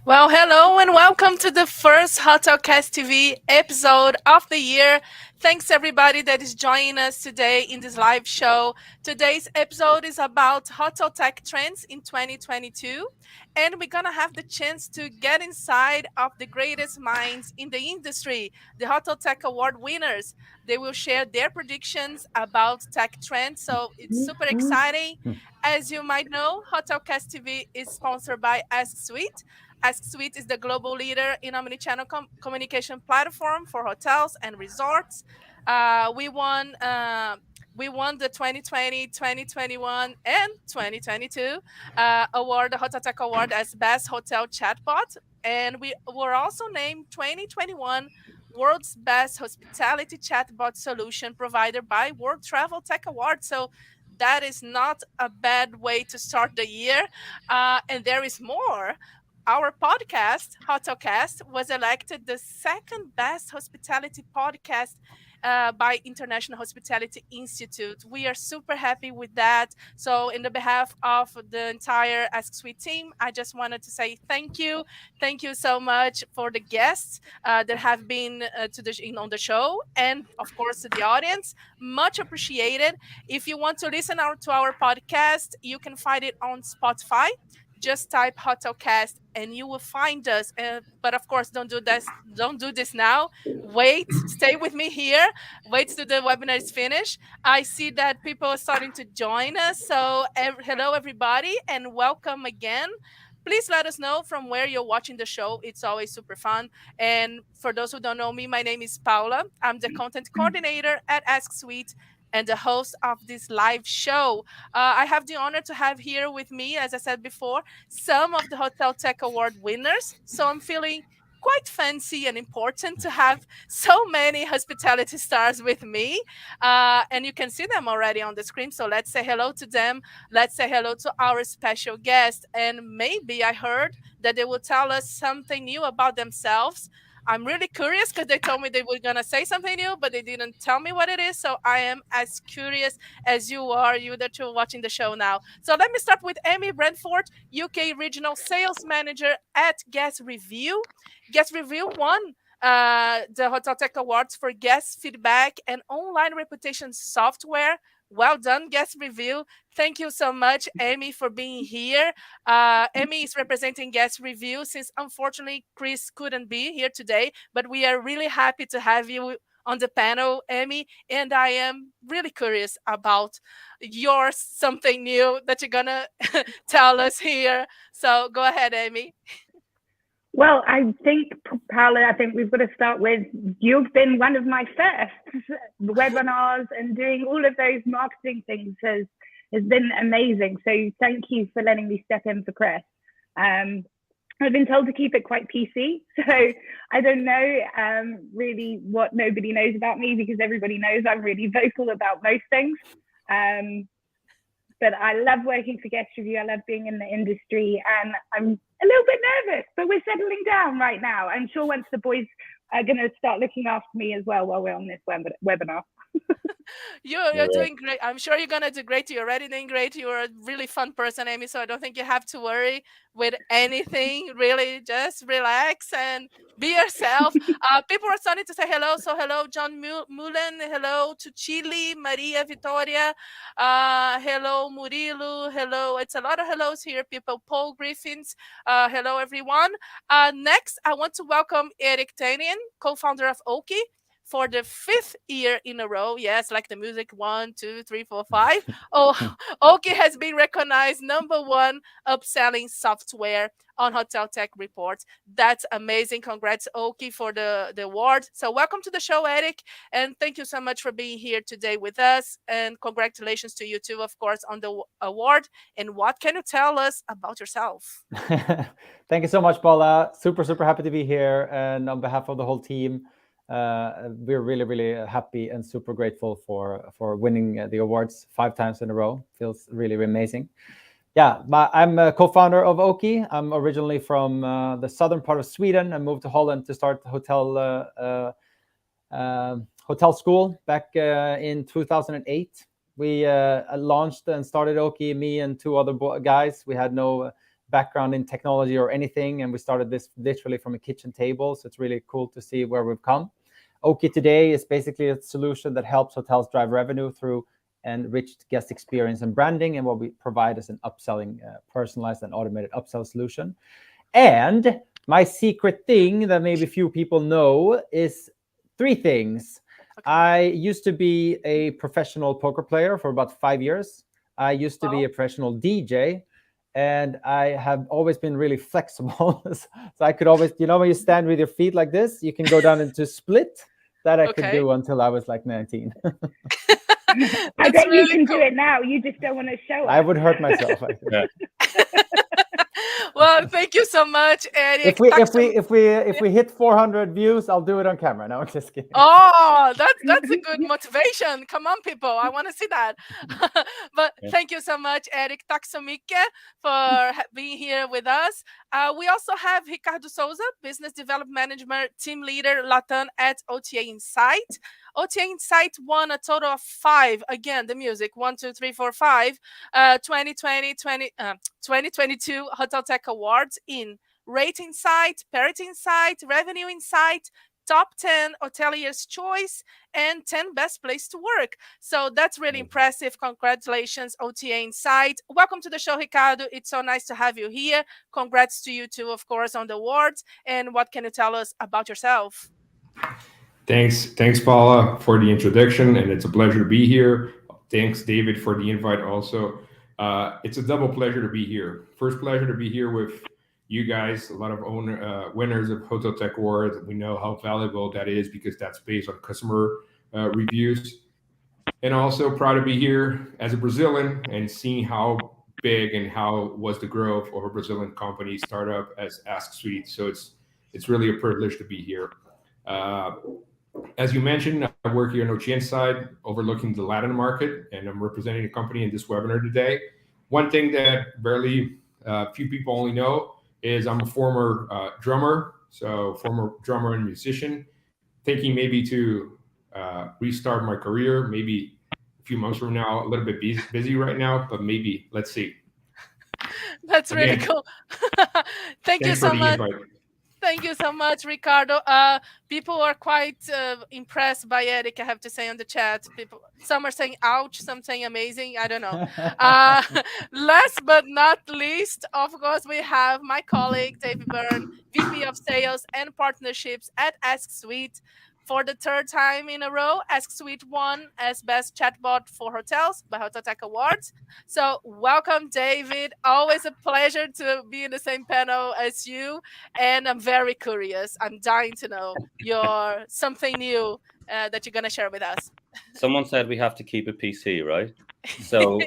Well, hello and welcome to the first Hotelcast TV episode of the year. Thanks everybody that is joining us today in this live show. Today's episode is about hotel tech trends in 2022, and we're going to have the chance to get inside of the greatest minds in the industry, the Hotel Tech Award winners. They will share their predictions about tech trends, so it's super exciting. As you might know, Hotelcast TV is sponsored by Ask Suite. Ask Suite is the global leader in omnichannel communication platform for hotels and resorts. We won. We won the 2020, 2021, and 2022 award, the Hotel Tech Award, as Best Hotel Chatbot. And we were also named 2021 World's Best Hospitality Chatbot Solution Provider by World Travel Tech Award. So that is not a bad way to start the year. And there is more. Our podcast, Hotelcast, was elected the second best hospitality podcast by International Hospitality Institute. We are super happy with that. So, in the behalf of the entire Ask Suite team, I just wanted to say thank you. Thank you so much for the guests that have been on the show, and of course to the audience. Much appreciated. If you want to listen to our podcast, you can find it on Spotify. Just type Hotelcast and you will find us. But of course, don't do this. Don't do this now. Wait, stay with me here. Wait till the webinar is finished. I see that people are starting to join us. So hello, everybody, and welcome again. Please let us know from where you're watching the show. It's always super fun. And for those who don't know me, my name is Paula. I'm the content coordinator at Ask Suite and the host of this live show. I have the honor to have here with me, as I said before, some of the Hotel Tech Award winners. So I'm feeling quite fancy and important to have so many hospitality stars with me. And you can see them already on the screen. So let's say hello to them. Let's say hello to our special guest. And maybe I heard that they will tell us something new about themselves. I'm really curious because they told me they were going to say something new, but they didn't tell me what it is. So I am as curious as you are, you that you're watching the show now. So let me start with Amy Brentford, UK Regional Sales Manager at Guest Review. Guest Review won the Hotel Tech Awards for guest feedback and online reputation software. Well done, Guest Review. Thank you so much, Amy, for being here. Amy is representing Guest Review since unfortunately Chris couldn't be here today, but we are really happy to have you on the panel, Amy. And I am really curious about your something new that you're gonna tell us here. So go ahead, Amy. Well, I think, Paula, I think we've got to start with you've been one of my first webinars, and doing all of those marketing things has been amazing. So thank you for letting me step in for Chris. I've been told to keep it quite PC, so I don't know really what nobody knows about me, because everybody knows I'm really vocal about most things. But I love working for Guest Review. I love being in the industry, and I'm a little bit nervous, but we're settling down right now. I'm sure once the boys are going to start looking after me as well while we're on this webinar. You're doing great. I'm sure you're gonna do great. You're already doing great. You're a really fun person, Amy. So I don't think you have to worry with anything. Really, just relax and be yourself. People are starting to say hello. So hello, John Mullen. Hello to Chile, Maria Vitoria. Hello, Murilo. Hello. It's a lot of hellos here, people. Paul Griffins. Hello, everyone. Next, I want to welcome Eric Tanian, co-founder of Oki, for the fifth year in a row. Yes, like the music, 1, 2, 3, 4, 5. Oh, Oki has been recognized #1 upselling software on Hotel Tech Reports. That's amazing. Congrats, Oki, for the award. So welcome to the show, Eric, and thank you so much for being here today with us. And congratulations to you too, of course, on the award. And what can you tell us about yourself? Thank you so much, Paula. Super happy to be here. And on behalf of the whole team, we're really happy and super grateful for winning the awards 5 times in a row. Feels really amazing. Yeah, I'm a co-founder of Oki. I'm originally from the southern part of Sweden. I moved to Holland to start hotel school back in 2008. We launched and started Oki, me and 2 other guys. We had no background in technology or anything, and we started this literally from a kitchen table. So it's really cool to see where we've come. Oki today is basically a solution that helps hotels drive revenue through enriched guest experience and branding, and what we provide is an upselling, personalized and automated upsell solution. And my secret thing that maybe few people know is 3 things. Okay. I used to be a professional poker player for about 5 years. I used to be a professional DJ, and I have always been really flexible. So I could always, when you stand with your feet like this, you can go down into split. That I could do until I was like 19. I bet really you can do it now. You just don't want to show it. I would hurt myself. I think. Well, thank you so much, Eric. If we hit 400 views, I'll do it on camera. No, I'm just kidding. Oh, that's a good motivation. Come on, people. I want to see that. But thank you so much, Eric. Tack så mycket for being here with us. We also have Ricardo Souza, Business Development Manager, Team Leader, Latin at OTA Insight. OTA Insight won a total of 5. Again, the music 1, 2, 3, 4, 5. 2022 Hotel Tech Awards in Rate Insight, Parity Insight, Revenue Insight, Top 10 Hotelier's Choice, and 10 Best Place to Work. So that's really impressive. Congratulations, OTA Insight. Welcome to the show, Ricardo. It's so nice to have you here. Congrats to you too, of course, on the awards. And what can you tell us about yourself? Thanks, Paula, for the introduction, and it's a pleasure to be here. Thanks, David, for the invite also. It's a double pleasure to be here. First pleasure to be here with you guys, a lot of winners of Hotel Tech Awards. We know how valuable that is because that's based on customer reviews. And also proud to be here as a Brazilian and seeing how big and how was the growth of a Brazilian company startup as Ask Suite. So it's really a privilege to be here. As you mentioned, I work here on OTA Insight, overlooking the Latin market, and I'm representing the company in this webinar today. One thing that barely few people only know is I'm a former drummer, and musician, thinking maybe to restart my career, maybe a few months from now, a little bit busy right now, but maybe, let's see. That's really cool. Thank you so much. Invite. Thank you so much, Ricardo. People are quite impressed by Eric, I have to say, on the chat. Some are saying ouch, some saying amazing. I don't know. Last but not least, of course, we have my colleague, David Byrne, VP of Sales and Partnerships at Ask Suite. For the 3rd time in a row, Ask Suite won as Best Chatbot for Hotels by Hotel Tech Awards. So welcome, David. Always a pleasure to be in the same panel as you. And I'm very curious. I'm dying to know your something new that you're going to share with us. Someone said we have to keep it PC, right? So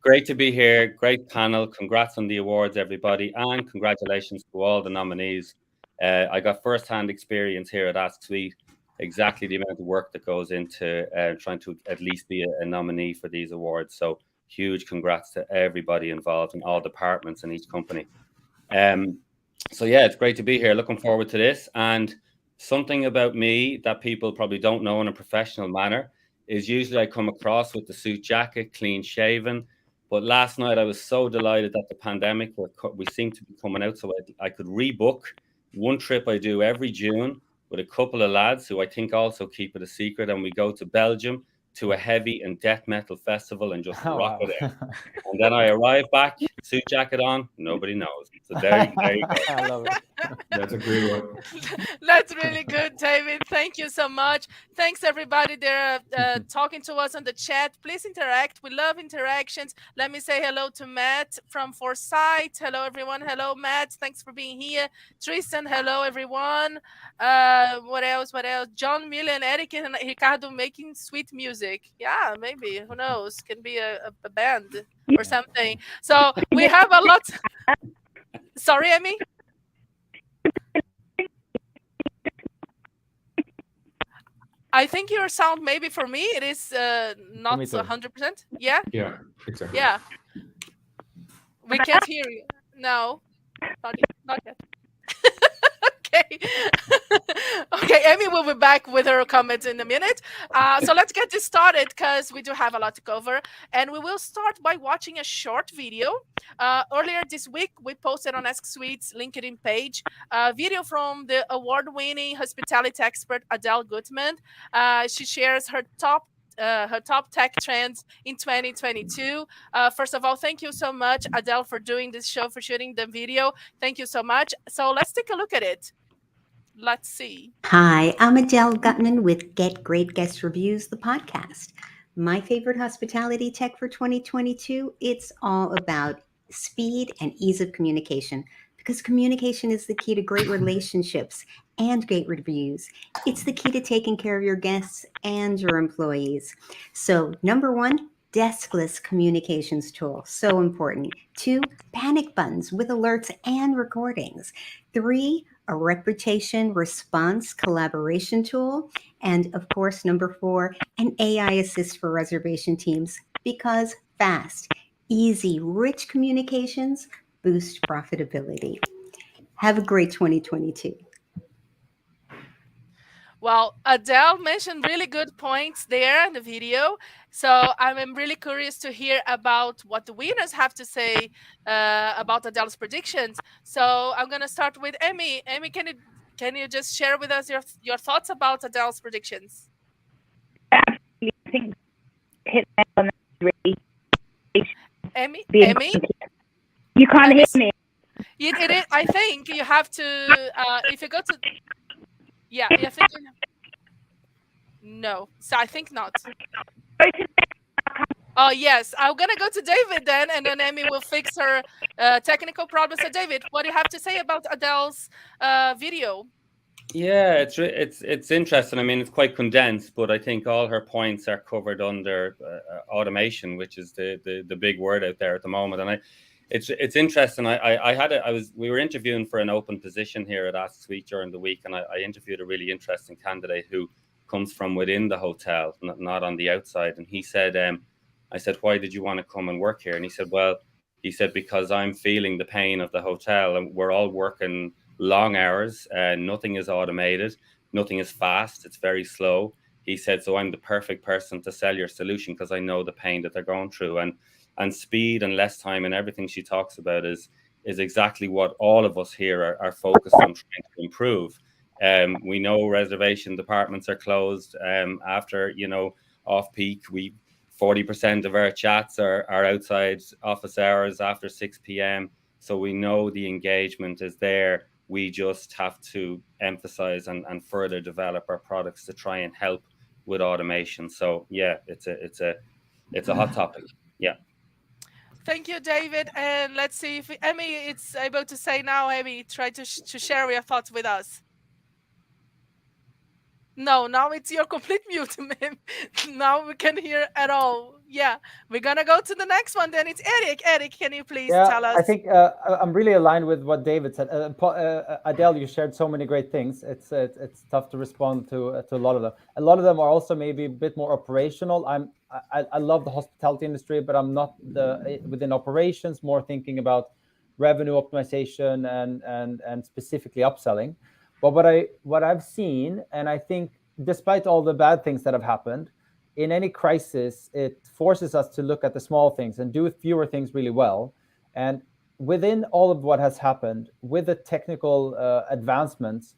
great to be here. Great panel. Congrats on the awards, everybody. And congratulations to all the nominees. I got first-hand experience here at Ask Suite, exactly the amount of work that goes into trying to at least be a nominee for these awards. So huge congrats to everybody involved in all departments in each company. So yeah, it's great to be here. Looking forward to this. And something about me that people probably don't know in a professional manner is usually I come across with the suit jacket, clean shaven. But last night I was so delighted that the pandemic, we seem to be coming out, so I could rebook one trip I do every June with a couple of lads who I think also keep it a secret, and we go to Belgium to a heavy and death metal festival and just rock it out. And then I arrive back, suit jacket on, nobody knows. So there you go. I love it. That's a great one. That's really good, David. Thank you so much. Thanks, everybody. They're talking to us on the chat. Please interact. We love interactions. Let me say hello to Matt from Foresight. Hello, everyone. Hello, Matt. Thanks for being here. Tristan, hello, everyone. What else? John, Miller, and Eric and Ricardo making sweet music. Yeah, maybe. Who knows? Can be a band or something. So we have a lot. Sorry, Emmy? I think your sound, maybe for me, it is not 100%. Yeah? Yeah, exactly. Yeah. We can't hear you. No, not yet. Okay. Okay, Amy will be back with her comments in a minute. So let's get this started because we do have a lot to cover. And we will start by watching a short video. Earlier this week, we posted on Ask Suite's LinkedIn page a video from the award-winning hospitality expert Adele Gutman. She shares her top tech trends in 2022. First of all, thank you so much, Adele, for doing this show, for shooting the video. Thank you so much. So let's take a look at it. Let's see. Hi, I'm Adele Gutman with Get Great Guest Reviews, the podcast. My favorite hospitality tech for 2022, it's all about speed and ease of communication because communication is the key to great relationships and great reviews. It's the key to taking care of your guests and your employees. So, number one, deskless communications tool, so important. 2, panic buttons with alerts and recordings. 3, a reputation response collaboration tool. And of course, number 4, an AI assist for reservation teams because fast, easy, rich communications boost profitability. Have a great 2022. Well, Adele mentioned really good points there in the video. So I'm really curious to hear about what the winners have to say about Adele's predictions. So I'm going to start with Emmy. Emmy, can you just share with us your thoughts about Adele's predictions? Absolutely, I think hit that on the really. Emmy, you can't hear me. I think you have to. If you go to, yeah, I think. No, so I think not. Oh yes, I'm gonna go to David then, and then Emmy will fix her technical problem. So David, what do you have to say about Adele's video? Yeah, it's interesting. I mean, it's quite condensed, but I think all her points are covered under automation, which is the big word out there at the moment. And it's interesting. We were interviewing for an open position here at Ask Suite during the week, and I interviewed a really interesting candidate who comes from within the hotel, not on the outside. And he said, I said, why did you want to come and work here? And he said, well, because I'm feeling the pain of the hotel, and we're all working long hours, and nothing is automated, nothing is fast, it's very slow. He said, so I'm the perfect person to sell your solution because I know the pain that they're going through, and speed and less time and everything she talks about is exactly what all of us here are focused on trying to improve. We know reservation departments are closed after, off peak. 40% of our chats are outside office hours after 6 p.m. So we know the engagement is there. We just have to emphasize and further develop our products to try and help with automation. So yeah, it's a hot topic. Yeah. Thank you, David. And let's see if Emmy is able to say now. Emmy, try to share your thoughts with us. No, now it's your complete mute. Now we can hear at all. Yeah, we're gonna go to the next one. Then it's Eric. Eric, can you please tell us? I think I'm really aligned with what David said. Adele, you shared so many great things. It's tough to respond to a lot of them. A lot of them are also maybe a bit more operational. I love the hospitality industry, but I'm not within operations. More thinking about revenue optimization and specifically upselling. But what I've seen, and I think despite all the bad things that have happened, in any crisis, it forces us to look at the small things and do fewer things really well. And within all of what has happened, with the technical advancements,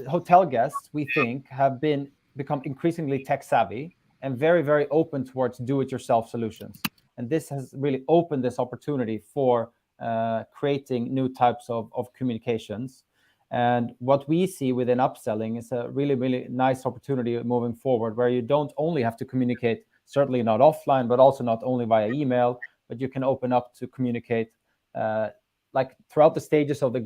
hotel guests, we think, have become increasingly tech savvy and very, very open towards do-it-yourself solutions. And this has really opened this opportunity for creating new types of communications. And what we see within upselling is a really, really nice opportunity moving forward, where you don't only have to communicate, certainly not offline, but also not only via email, but you can open up to communicate like throughout the stages of the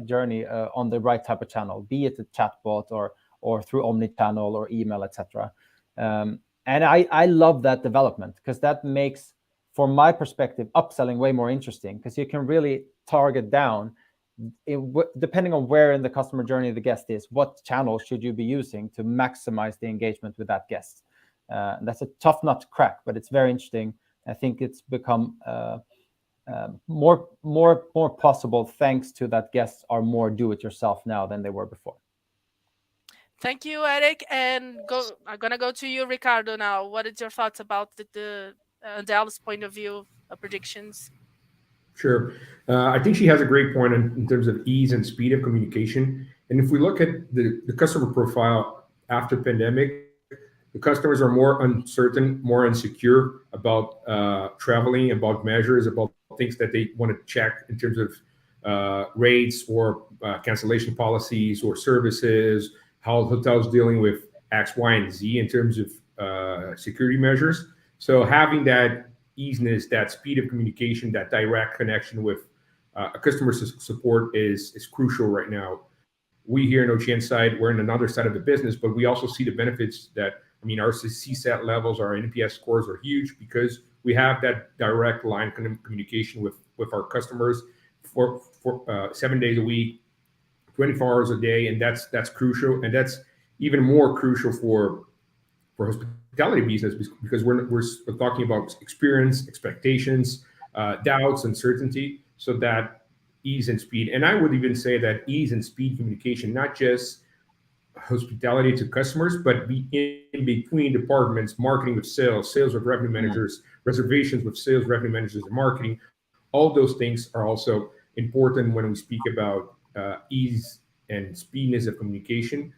journey on the right type of channel, be it a chatbot or through omni-channel or email, etc. And I love that development because that makes, from my perspective, upselling way more interesting because you can really target down. Depending on where in the customer journey the guest is, what channel should you be using to maximize the engagement with that guest? That's a tough nut to crack, but it's very interesting. I think it's become more possible, thanks to that guests are more do-it-yourself now than they were before. Thank you, Eric. And I'm gonna go to you, Ricardo. Now, what is your thoughts about the Dallas point of view predictions? Sure. I think she has a great point in terms of ease and speed of communication. And if we look at the customer profile after pandemic, the customers are more uncertain, more insecure about traveling, about measures, about things that they want to check in terms of rates or cancellation policies or services, how hotels dealing with X, Y, and Z in terms of security measures. So having that easiness, that speed of communication, that direct connection with customer support is crucial right now. We here in Oceanside, we're in another side of the business, but we also see the benefits that, I mean, our CSAT levels, our NPS scores are huge because we have that direct line communication with our customers for 7 days a week, 24 hours a day, and that's crucial, and that's even more crucial for hospitality business because we're talking about experience, expectations, doubts, uncertainty, so that ease and speed. And I would even say that ease and speed communication, not just hospitality to customers, but be in between departments, marketing with sales, sales with revenue managers, reservations with sales, revenue managers, and marketing. All those things are also important when we speak about ease and speediness of communication.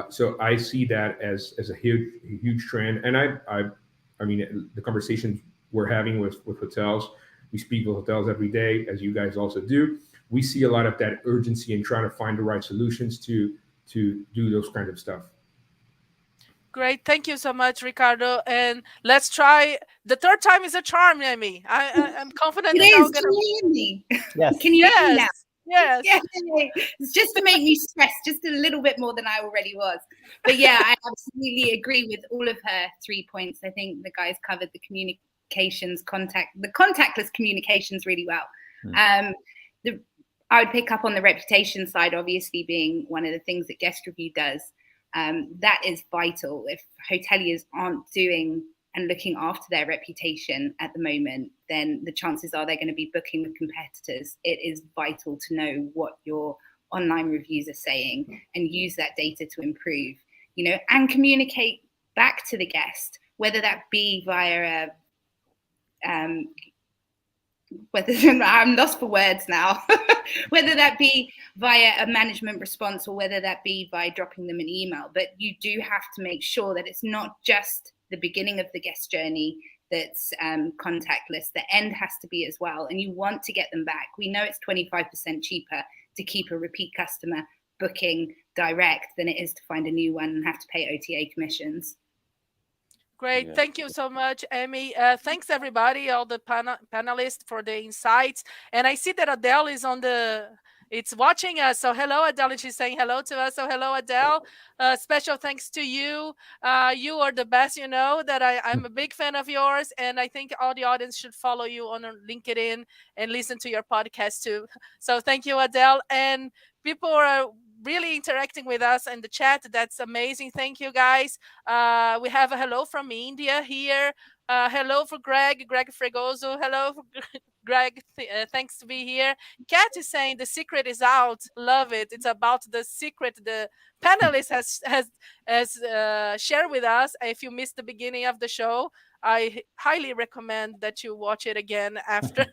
So I see that as a huge trend. And I mean, the conversations we're having with hotels, we speak with hotels every day, as you guys also do. We see a lot of that urgency in trying to find the right solutions to do those kind of stuff. Great, thank you so much, Ricardo. And let's try the third time is a charm, Amy. I'm confident It that now is. we're Can gonna. you hear me? Yes. Can you hear me now? Yes. Yay. It's just to make me stress just a little bit more than I already was. But yeah, I absolutely agree with all of her 3 points. I think the guys covered the communications, the contactless communications really well. I would pick up on the reputation side, obviously being one of the things that Guest Review does. That is vital. If hoteliers aren't doing and looking after their reputation at the moment, then the chances are they're going to be booking with competitors. It is vital to know what your online reviews are saying and use that data to improve, and communicate back to the guest, whether that be via I'm lost for words now, whether that be via a management response or whether that be by dropping them an email. But you do have to make sure that it's not just the beginning of the guest journey that's contactless. The end has to be as well. And you want to get them back. We know it's 25% cheaper to keep a repeat customer booking direct than it is to find a new one and have to pay OTA commissions. Great. Thank you so much, Amy. Thanks, everybody, all the panelists for the insights. And I see that Adele is it's watching us. So hello, Adele. And she's saying hello to us. So hello, Adele. Special thanks to you. You are the best, that I'm a big fan of yours. And I think all the audience should follow you on LinkedIn and listen to your podcast too. So thank you, Adele. And people are really interacting with us in the chat. That's amazing. Thank you, guys. We have a hello from India here. Hello for Greg Fregoso. Hello for Greg. Thanks to be here. Kat is saying the secret is out. Love it. It's about the secret the panelist has shared with us. If you missed the beginning of the show, I highly recommend that you watch it again after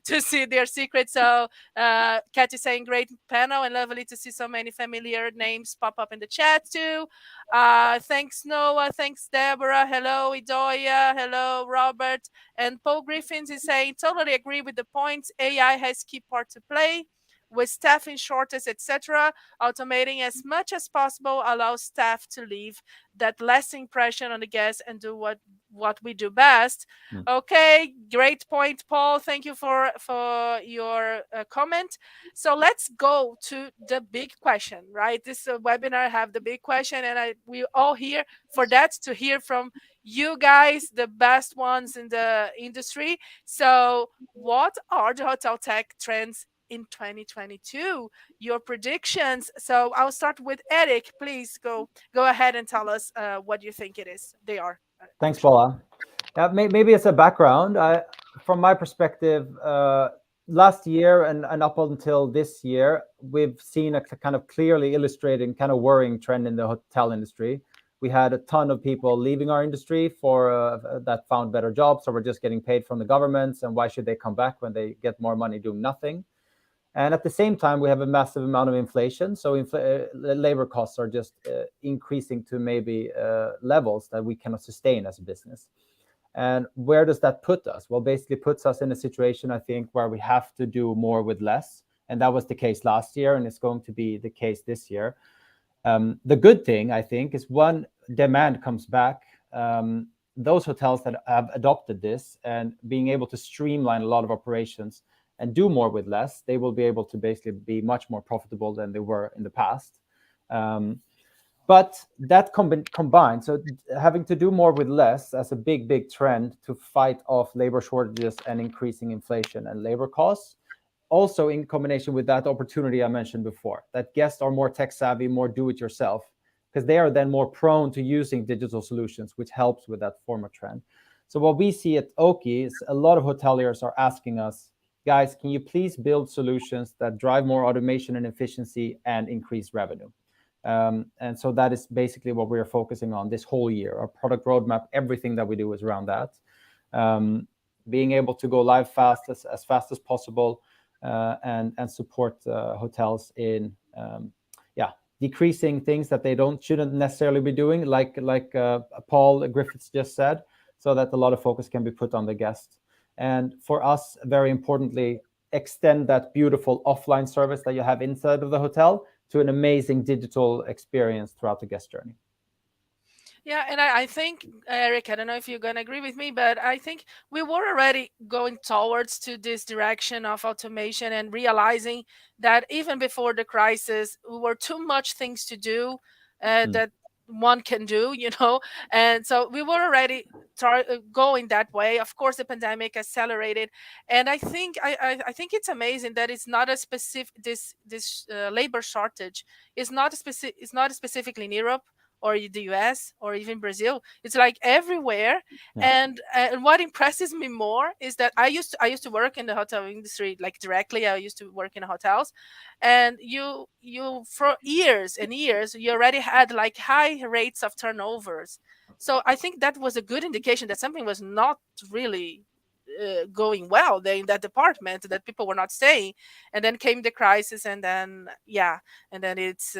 to see their secret. So Kat is saying great panel and lovely to see so many familiar names pop up in the chat too. Thanks, Noah. Thanks, Deborah. Hello, Idoia. Hello, Robert. And Paul Griffins is saying, totally agree with the points. AI has key part to play with staffing shortage, etc. Automating as much as possible allows staff to leave that lasting impression on the guests and do what we do best. Okay, great point, Paul. Thank you for your comment. So let's go to the big question, right? This webinar have the big question, and we all here for that, to hear from you guys, the best ones in the industry. So what are the hotel tech trends in 2022? Your predictions. So I'll start with Eric. Please go ahead and tell us what you think they are. Thanks, Paula. Maybe as a background, from my perspective, last year and up until this year, we've seen a kind of clearly illustrating kind of worrying trend in the hotel industry. We had a ton of people leaving our industry for that found better jobs, or were just getting paid from the governments. And why should they come back when they get more money doing nothing? And at the same time, we have a massive amount of inflation. So labor costs are just increasing to maybe levels that we cannot sustain as a business. And where does that put us? Well, basically puts us in a situation, I think, where we have to do more with less. And that was the case last year, and it's going to be the case this year. The good thing, I think, is when demand comes back, those hotels that have adopted this and being able to streamline a lot of operations and do more with less, they will be able to basically be much more profitable than they were in the past. But that combined, so having to do more with less as a big trend to fight off labor shortages and increasing inflation and labor costs, also in combination with that opportunity I mentioned before, that guests are more tech savvy, more do-it-yourself, because they are then more prone to using digital solutions, which helps with that former trend. So what we see at Oki is a lot of hoteliers are asking us, guys, can you please build solutions that drive more automation and efficiency and increase revenue? And so that is basically what we are focusing on this whole year. Our product roadmap, everything that we do is around that. Being able to go live as fast as possible, and support hotels in decreasing things that they shouldn't necessarily be doing, like Paul Griffiths just said, so that a lot of focus can be put on the guest. And for us, very importantly, extend that beautiful offline service that you have inside of the hotel to an amazing digital experience throughout the guest journey. Yeah, and I think, Eric, I don't know if you're going to agree with me, but I think we were already going towards to this direction of automation and realizing that even before the crisis, we were too much things to do that one can do, and so we were already going that way. Of course, the pandemic accelerated, and I think I think it's amazing that it's not a specific this labor shortage is not specifically in Europe or the US or even Brazil. It's like everywhere. Yeah. And what impresses me more is that I used to work in the hotel industry, like directly. I used to work in hotels, and you for years and years you already had like high rates of turnovers. So I think that was a good indication that something was not really going well there in that department, that people were not staying. And then came the crisis, and then it's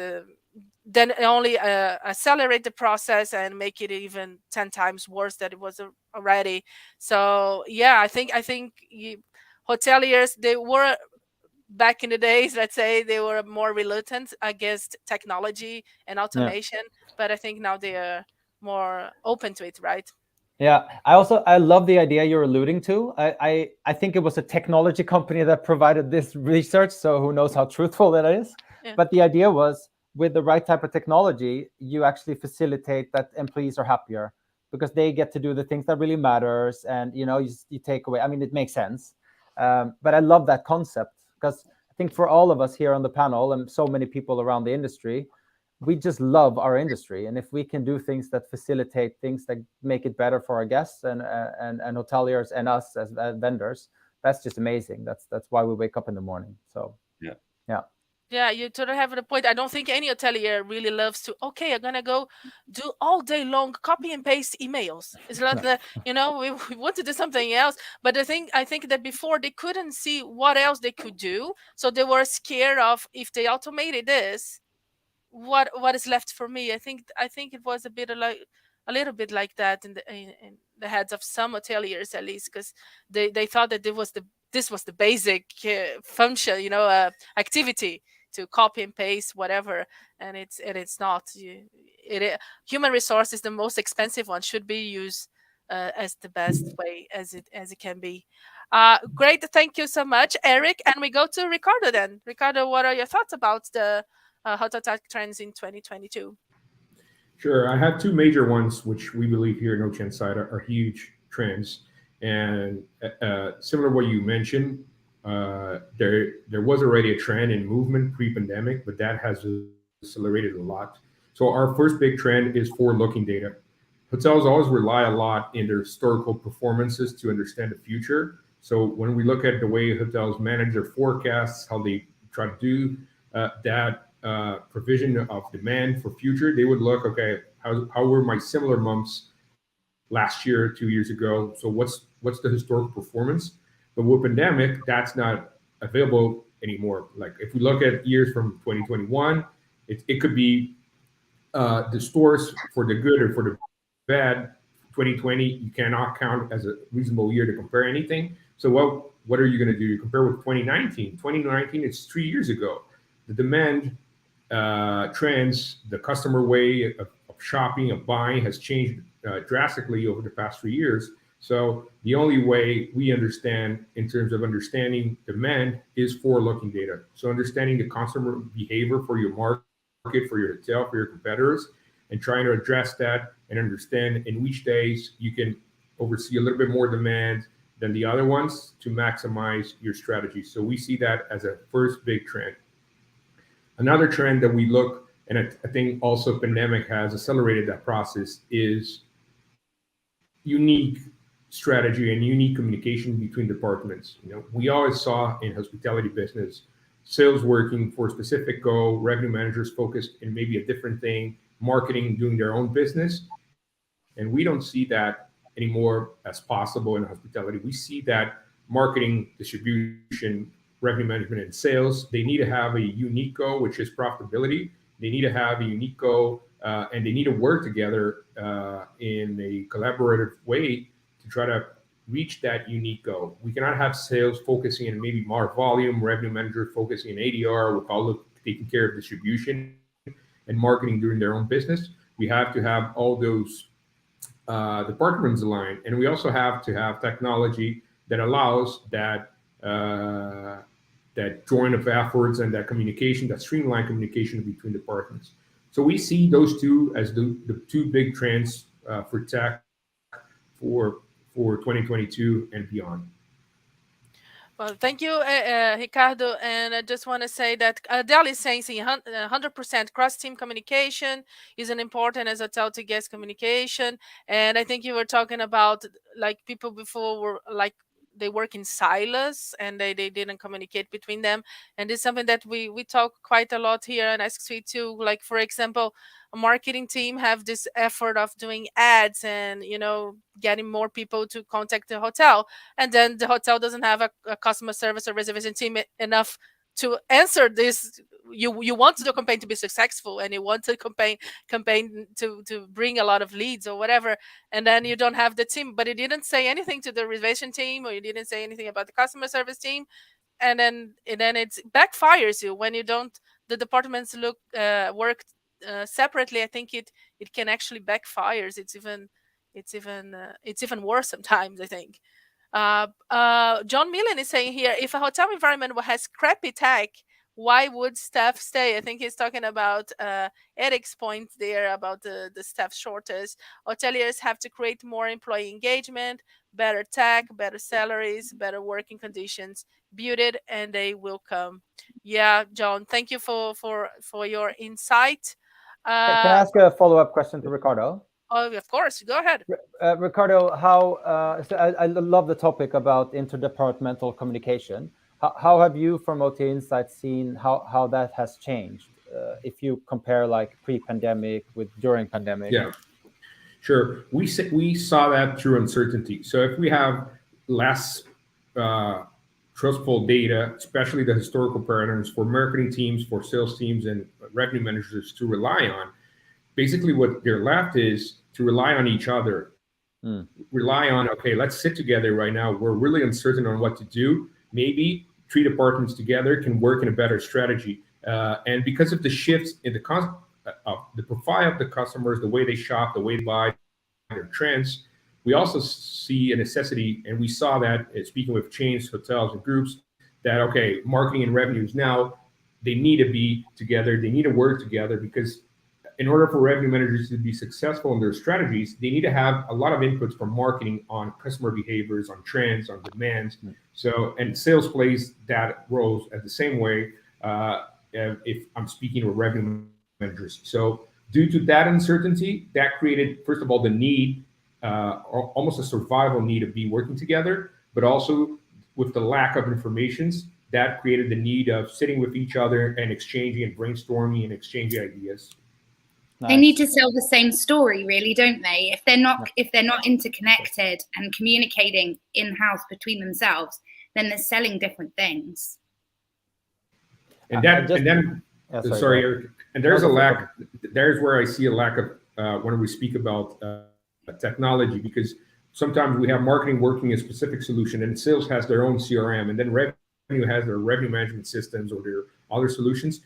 then only accelerate the process and make it even 10 times worse than it was already. So yeah, I think hoteliers, they were back in the days, let's say, they were more reluctant against technology and automation, but I think now they are more open to it, right? Yeah, I love the idea you're alluding to. I think it was a technology company that provided this research, so who knows how truthful that is. Yeah. But the idea was, with the right type of technology, you actually facilitate that employees are happier because they get to do the things that really matters, and you take away. I mean, it makes sense. But I love that concept because I think for all of us here on the panel and so many people around the industry, we just love our industry, and if we can do things that facilitate things that make it better for our guests and hoteliers and us as vendors, that's just amazing. That's why we wake up in the morning. So yeah, you totally have a point. I don't think any hotelier really loves to, okay, I'm gonna go do all day long copy and paste emails. It's not that, we want to do something else. But I think that before they couldn't see what else they could do, so they were scared of, if they automated this, what is left for me. I think it was a little bit like that in the heads of some hoteliers, at least, because they thought that this was the basic function, activity, to copy and paste whatever, and it's not. Human resource is the most expensive one, should be used as the best way as it can be. Great, thank you so much, Eric. And we go to Ricardo then. Ricardo, what are your thoughts about the hotel tech trends in 2022? Sure, I have two major ones, which we believe here at No Chance Side are huge trends. And similar to what you mentioned, there was already a trend in movement pre-pandemic, but that has accelerated a lot. So our first big trend is forward-looking data. Hotels always rely a lot in their historical performances to understand the future. So when we look at the way hotels manage their forecasts, how they try to do that provision of demand for future, they would look, okay, how were my similar months last year, 2 years ago? So what's the historical performance? But with pandemic, that's not available anymore. Like if we look at years from 2021, it could be the stores for the good or for the bad. 2020, you cannot count as a reasonable year to compare anything. So what are you going to do? You compare with 2019. 2019, it's 3 years ago. The demand trends, the customer way of shopping, of buying has changed drastically over the past 3 years. So the only way we understand in terms of understanding demand is forward-looking data. So understanding the customer behavior for your market, for your hotel, for your competitors, and trying to address that and understand in which days you can oversee a little bit more demand than the other ones to maximize your strategy. So we see that as a first big trend. Another trend that we look, and I think also pandemic has accelerated that process, is unique strategy and unique communication between departments. We always saw in hospitality business sales working for a specific goal, revenue managers focused in maybe a different thing, marketing doing their own business, and we don't see that anymore as possible in hospitality. We see that marketing, distribution, revenue management, and sales, they need to have a unique goal, which is profitability. They need to have a unique goal, and they need to work together in a collaborative way to try to reach that unique goal. We cannot have sales focusing on maybe more volume, revenue manager focusing on ADR, without taking care of distribution and marketing doing their own business. We have to have all those departments aligned, and we also have to have technology that allows that joint of efforts and that communication, that streamlined communication between departments. So we see those two as the two big trends for tech for 2022 and beyond. Well, thank you, Ricardo. And I just want to say that Adele is saying 100% cross-team communication is an important as hotel to guest communication. And I think you were talking about like people before were like they work in silos and they didn't communicate between them. And it's something that we talk quite a lot here in Ask Suite too. Like, for example, a marketing team have this effort of doing ads and, getting more people to contact the hotel. And then the hotel doesn't have a customer service or reservation team enough to answer this. You want the campaign to be successful and you want the campaign to bring a lot of leads or whatever, and then you don't have the team, but you didn't say anything to the reservation team or you didn't say anything about the customer service team, and then it backfires you when you don't the departments work separately. I think it can actually backfires. It's even worse sometimes, I think. John Millen is saying here, if a hotel environment has crappy tech, why would staff stay? I think he's talking about Eric's point there about the staff shortage. Hoteliers have to create more employee engagement, better tech, better salaries, better working conditions. Build it and they will come. Yeah, John, thank you for your insight. Can I ask a follow-up question to Ricardo? Oh, of course. Go ahead. Ricardo, I love the topic about interdepartmental communication. How have you from OTA Insights seen how that has changed if you compare like pre-pandemic with during pandemic? Yeah, sure. We saw that through uncertainty. So if we have less trustful data, especially the historical patterns for marketing teams, for sales teams, and revenue managers to rely on, basically what they're left is to rely on each other. Rely on, okay, let's sit together right now. We're really uncertain on what to do. Maybe 3 departments together can work in a better strategy. And because of the shifts in the profile of the customers, the way they shop, the way they buy, their trends, we also see a necessity, and we saw that speaking with chains, hotels, and groups, that, okay, marketing and revenues now, they need to be together. They need to work together because in order for revenue managers to be successful in their strategies, they need to have a lot of inputs from marketing on customer behaviors, on trends, on demands. So, and sales plays that role at the same way if I'm speaking with revenue managers. So due to that uncertainty, that created, first of all, the need, almost a survival need of be working together, but also with the lack of informations, that created the need of sitting with each other and exchanging and brainstorming and exchanging ideas. Nice. They need to sell the same story, really, don't they? If they're not interconnected and communicating in-house between themselves, then they're selling different things. And sorry, Eric. And there's a lack. There's where I see a lack of when we speak about technology, because sometimes we have marketing working a specific solution, and sales has their own CRM, and then revenue has their revenue management systems or their other solutions.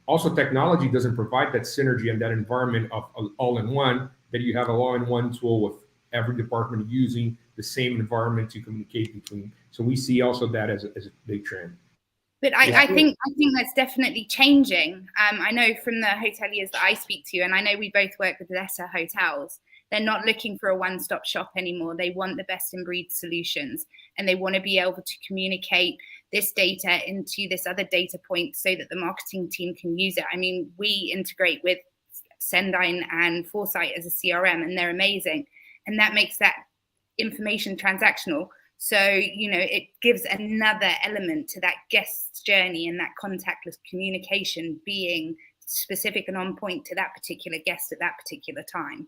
Also, technology doesn't provide that synergy and that environment of all-in-one, that you have an all-in-one tool with every department using the same environment to communicate between. So we see also that as a big trend. But I think that's definitely changing. I know from the hoteliers that I speak to, and I know we both work with lesser hotels, they're not looking for a one-stop shop anymore. They want the best-in-breed solutions, and they want to be able to communicate this data into this other data point so that the marketing team can use it. I mean, we integrate with Sendine and Foresight as a CRM, and they're amazing. And that makes that information transactional. So, it gives another element to that guest's journey and that contactless communication being specific and on point to that particular guest at that particular time.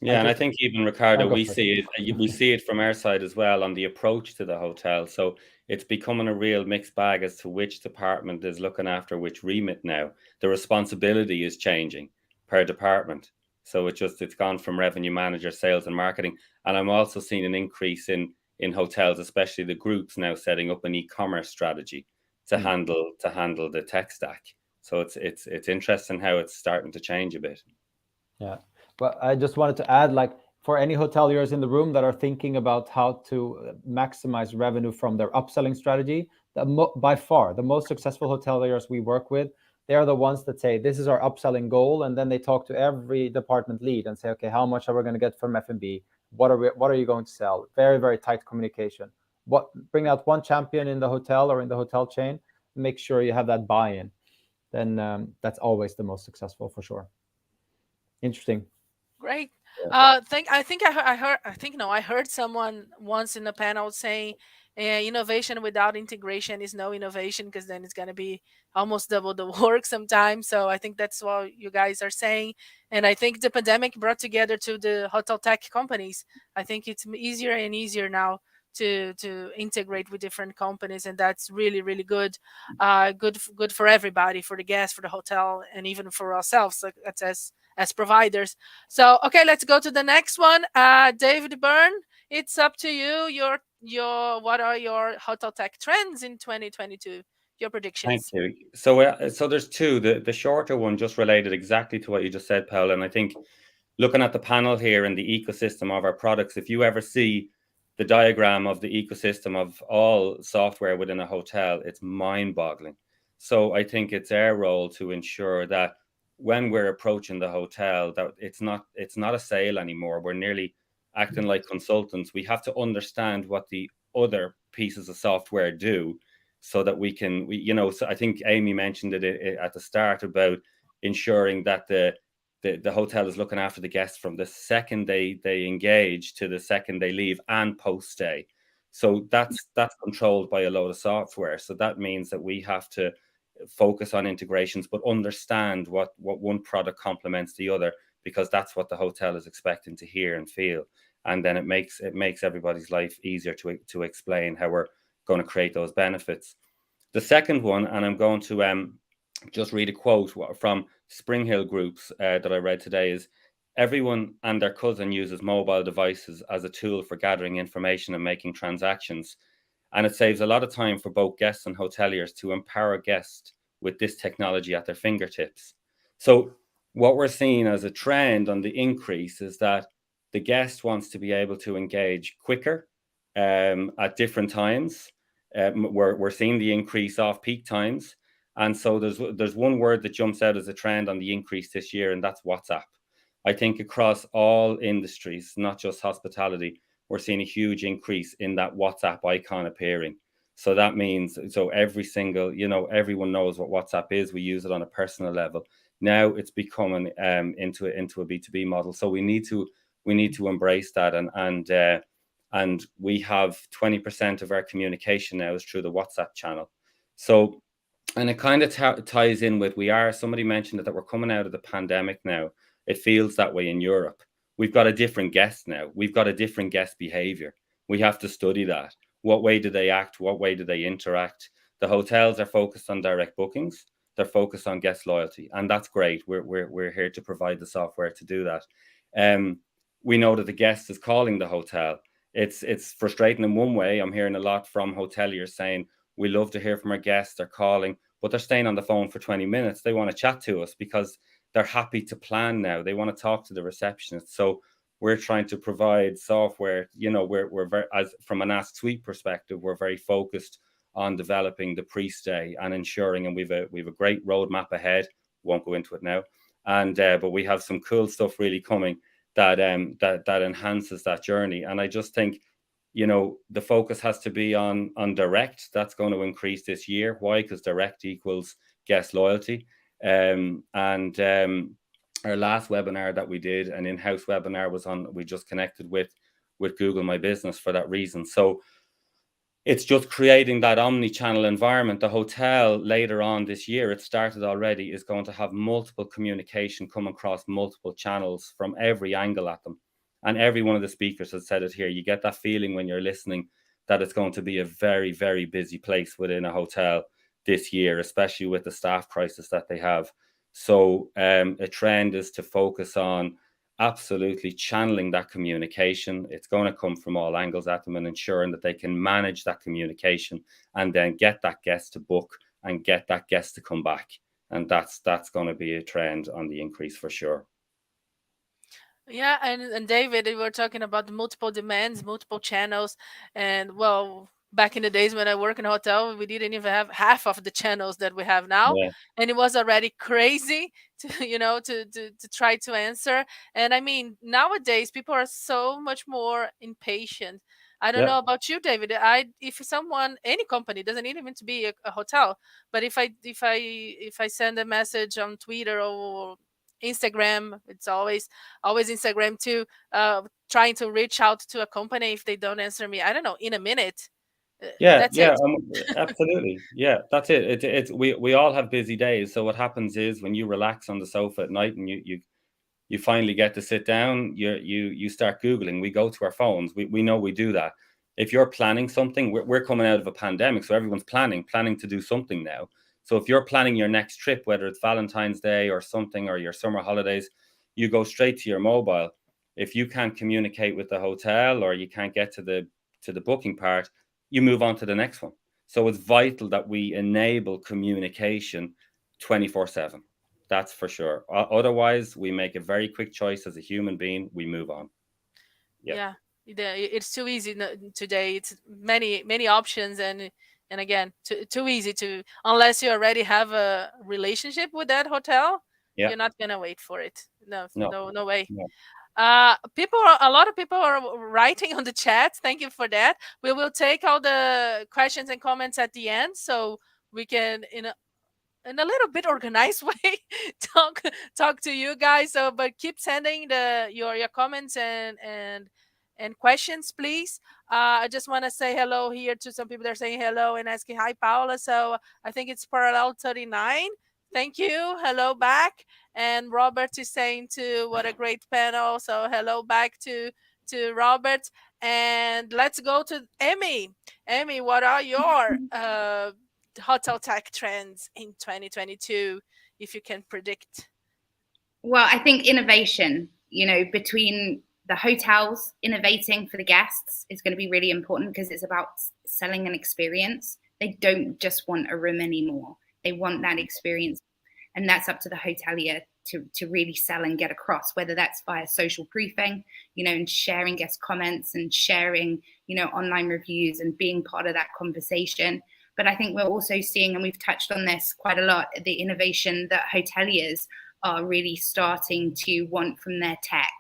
Yeah, and I think even Ricardo, we see it from our side as well on the approach to the hotel. So it's becoming a real mixed bag as to which department is looking after which remit now. The responsibility is changing per department. So it's gone from revenue manager, sales and marketing. And I'm also seeing an increase in hotels, especially the groups now setting up an e-commerce strategy to handle the tech stack. So it's interesting how it's starting to change a bit. Yeah. But I just wanted to add, like, for any hoteliers in the room that are thinking about how to maximize revenue from their upselling strategy, by far the most successful hoteliers we work with, they are the ones that say, this is our upselling goal. And then they talk to every department lead and say, okay, how much are we going to get from F&B? What are you going to sell? Very, very tight communication. Bring out one champion in the hotel or in the hotel chain, make sure you have that buy-in. Then that's always the most successful for sure. Interesting. Great. I heard someone once in a panel saying innovation without integration is no innovation, because then it's going to be almost double the work sometimes. So I think that's what you guys are saying. And I think the pandemic brought together to the hotel tech companies. I think it's easier and easier now to integrate with different companies, and that's really, really good. Good for everybody, for the guests, for the hotel, and even for ourselves as providers. So, okay, let's go to the next one. David Byrne, it's up to you. What are your hotel tech trends in 2022? Your predictions. Thank you. So there's two. The shorter one just related exactly to what you just said, Paul. And I think looking at the panel here and the ecosystem of our products, if you ever see the diagram of the ecosystem of all software within a hotel, it's mind-boggling. So I think it's our role to ensure that when we're approaching the hotel, that it's not a sale anymore. We're nearly acting like consultants. We have to understand what the other pieces of software do, so that we can, so I think Amy mentioned it at the start about ensuring that the hotel is looking after the guests from the second they engage to the second they leave and post stay. So that's controlled by a load of software. So that means that we have to focus on integrations, but understand what one product complements the other, because that's what the hotel is expecting to hear and feel. And then it makes everybody's life easier to explain how we're going to create those benefits. The second one, and I'm going to just read a quote from Spring Hill Groups that I read today, is everyone and their cousin uses mobile devices as a tool for gathering information and making transactions. And it saves a lot of time for both guests and hoteliers to empower guests with this technology at their fingertips. So what we're seeing as a trend on the increase is that the guest wants to be able to engage quicker at different times. We're seeing the increase off peak times. And so there's one word that jumps out as a trend on the increase this year, and that's WhatsApp. I think across all industries, not just hospitality, we're seeing a huge increase in that WhatsApp icon appearing. So that means, every single, everyone knows what WhatsApp is. We use it on a personal level. Now it's becoming into a B2B model. So we need to embrace that And we have 20% of our communication now is through the WhatsApp channel. So, and it kind of ties in with, somebody mentioned that we're coming out of the pandemic now. It feels that way in Europe. We've got a different guest now. We've got a different guest behavior. We have to study that. What way do they act? What way do they interact? The hotels are focused on direct bookings. They're focused on guest loyalty, and that's great. We're here to provide the software to do that. We know that the guest is calling the hotel. It's frustrating in one way. I'm hearing a lot from hoteliers saying, we love to hear from our guests. They're calling, but they're staying on the phone for 20 minutes. They want to chat to us because they're happy to plan now. They want to talk to the receptionist. So we're trying to provide software. You know, we're very, as from an Ask Suite perspective, we're very focused on developing the pre-stay and ensuring, and we've a great roadmap ahead. Won't go into it now, and but we have some cool stuff really coming that enhances that journey. And I just think, you know, the focus has to be on direct. That's going to increase this year. Why? Because direct equals guest loyalty. Our last webinar that we did, an in-house webinar, was on, we just connected with Google My Business for that reason. So it's just creating that omni-channel environment. The hotel later on this year, it started already, is going to have multiple communication come across multiple channels from every angle at them. And every one of the speakers has said it here. You get that feeling when you're listening that it's going to be a very, very busy place within a hotel this year, especially with the staff crisis that they have. So a trend is to focus on absolutely channeling that communication. It's going to come from all angles at them and ensuring that they can manage that communication and then get that guest to book and get that guest to come back. And that's going to be a trend on the increase for sure. Yeah, and David, we were talking about the multiple demands, multiple channels, and well, back in the days when I work in a hotel, we didn't even have half of the channels that we have now, Yeah. and it was already crazy to to try to answer. And I mean, nowadays people are so much more impatient. I don't Yeah. know about you, David. If someone, any company, doesn't need even to be a hotel, but if I send a message on Twitter or Instagram, it's always Instagram too, trying to reach out to a company, if they don't answer me, I don't know, in a minute, that's it. Absolutely. Yeah, that's it. It's we all have busy days. So what happens is when you relax on the sofa at night and you finally get to sit down, you start Googling. We go to our phones. We know we do that. If you're planning something, we're coming out of a pandemic, so everyone's planning to do something now. So if you're planning your next trip, whether it's Valentine's Day or something, or your summer holidays, you go straight to your mobile. If you can't communicate with the hotel or you can't get to the booking part, you move on to the next one. So it's vital that we enable communication 24/7. That's for sure. Otherwise, we make a very quick choice as a human being. We move on. Yeah, it's too easy today. It's many options, and again, too easy to, unless you already have a relationship with that hotel, Yeah. you're not gonna wait for it. No way. No. A lot of people are writing on the chat. Thank you for that. We will take all the questions and comments at the end, so we can, in a little bit organized way, talk to you guys. So, but keep sending your comments and questions, please. I just want to say hello here to some people that are saying hello and asking hi, Paula. So I think it's Parallel 39. Thank you. Hello back. And Robert is saying too, what a great panel. So hello back to Robert. And let's go to Emmy. Emmy, what are your hotel tech trends in 2022, if you can predict? Well, I think innovation, between the hotels innovating for the guests is going to be really important, because it's about selling an experience. They don't just want a room anymore. They want that experience. And that's up to the hotelier to really sell and get across, whether that's via social proofing, and sharing guest comments and sharing, online reviews and being part of that conversation. But I think we're also seeing, and we've touched on this quite a lot, the innovation that hoteliers are really starting to want from their tech.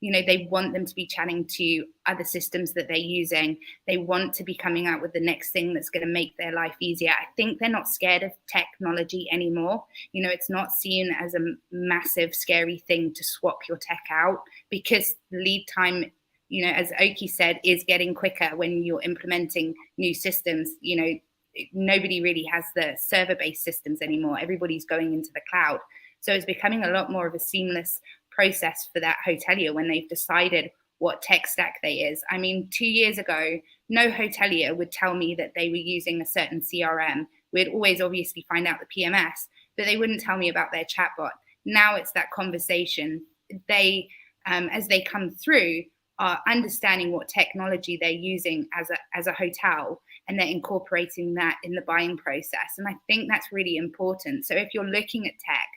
They want them to be chatting to other systems that they're using. They want to be coming out with the next thing that's going to make their life easier. I think they're not scared of technology anymore. It's not seen as a massive, scary thing to swap your tech out, because lead time, you know, as Oki said, is getting quicker when you're implementing new systems. You know, nobody really has the server-based systems anymore. Everybody's going into the cloud. So it's becoming a lot more of a seamless process for that hotelier when they've decided what tech stack they is. I mean, 2 years ago, no hotelier would tell me that they were using a certain CRM. We'd always obviously find out the PMS, but they wouldn't tell me about their chatbot. Now it's that conversation. They, as they come through, are understanding what technology they're using as a hotel, and they're incorporating that in the buying process. And I think that's really important. So if you're looking at tech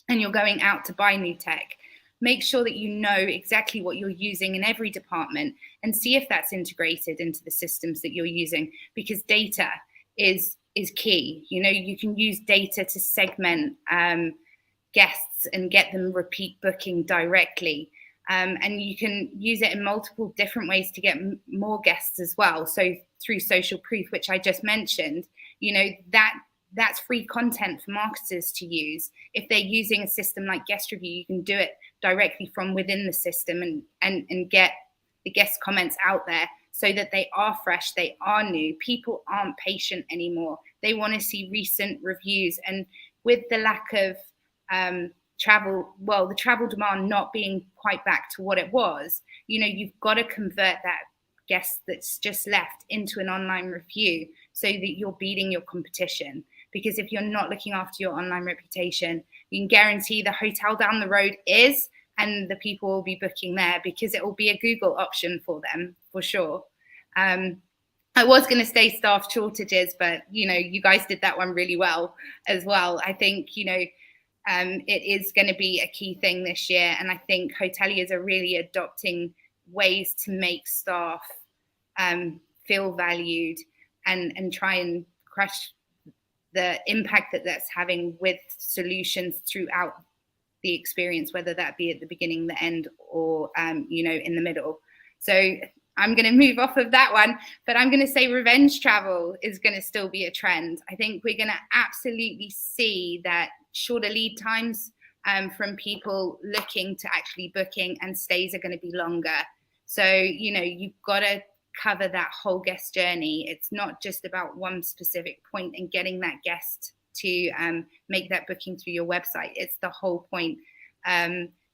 and you're going out to buy new tech, make sure that you know exactly what you're using in every department and see if that's integrated into the systems that you're using, because data is key. You know, you can use data to segment guests and get them repeat booking directly. And you can use it in multiple different ways to get more guests as well. So through social proof, which I just mentioned, you know, that's free content for marketers to use. If they're using a system like Guest Review, you can do it directly from within the system and get the guest comments out there so that they are fresh, they are new. People aren't patient anymore. They want to see recent reviews. And with the lack of travel, well, the travel demand not being quite back to what it was, you know, you've got to convert that guest that's just left into an online review so that you're beating your competition. Because if you're not looking after your online reputation, you can guarantee the hotel down the road is, and the people will be booking there because it will be a Google option for them, for sure. I was going to say staff shortages, but, you know, you guys did that one really well as well. I think, you know, it is going to be a key thing this year. And I think hoteliers are really adopting ways to make staff feel valued and try and crush the impact that that's having with solutions throughout the experience, whether that be at the beginning, the end, or, you know, in the middle. So I'm going to move off of that one, but I'm going to say revenge travel is going to still be a trend. I think we're going to absolutely see that shorter lead times from people looking to actually booking, and stays are going to be longer. So, you know, you've got to cover that whole guest journey. It's not just about one specific point and getting that guest to make that booking through your website. It's the whole point,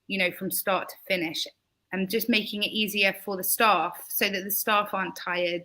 you know, from start to finish. And just making it easier for the staff so that the staff aren't tired,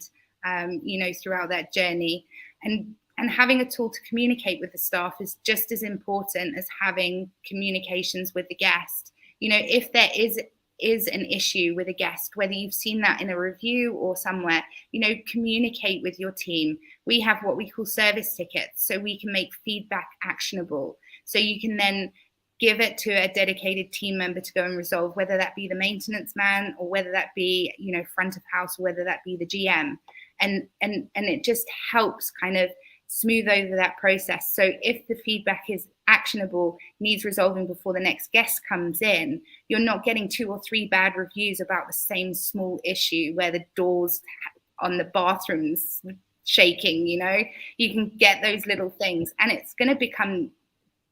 you know, throughout that journey. And having a tool to communicate with the staff is just as important as having communications with the guest. You know, if there is an issue with a guest, whether you've seen that in a review or somewhere, you know, communicate with your team. We have what we call service tickets, so we can make feedback actionable. So you can then give it to a dedicated team member to go and resolve, whether that be the maintenance man or whether that be, you know, front of house, or whether that be the GM. And it just helps kind of smooth over that process. So if the feedback is actionable, needs resolving before the next guest comes in, you're not getting 2 or 3 bad reviews about the same small issue where the doors on the bathrooms shaking, you know. You can get those little things, and it's going to become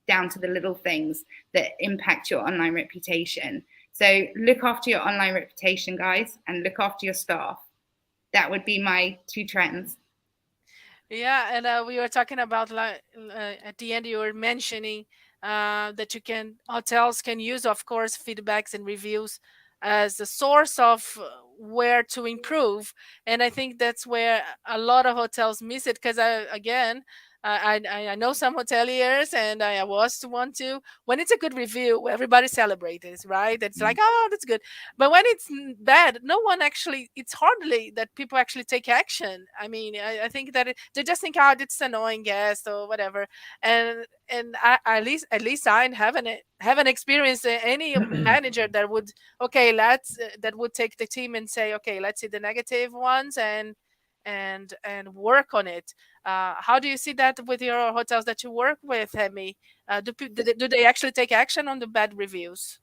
down to the little things that impact your online reputation. So look after your online reputation, guys, and look after your staff. That would be my 2 trends. Yeah, and we were talking about, like, at the end you were mentioning that hotels can use, of course, feedbacks and reviews as a source of where to improve. And I think that's where a lot of hotels miss it, because I know some hoteliers, and I was one too. When it's a good review, everybody celebrates it, right? It's like, oh, that's good. But when it's bad, no one actually, it's hardly that people actually take action. I mean, I think that they just think, oh, it's annoying guest or whatever. And at least I haven't experienced any manager that would, okay, that would take the team and say, okay, let's see the negative ones and work on it. How do you see that with your hotels that you work with, Hemi? Do they actually take action on the bad reviews?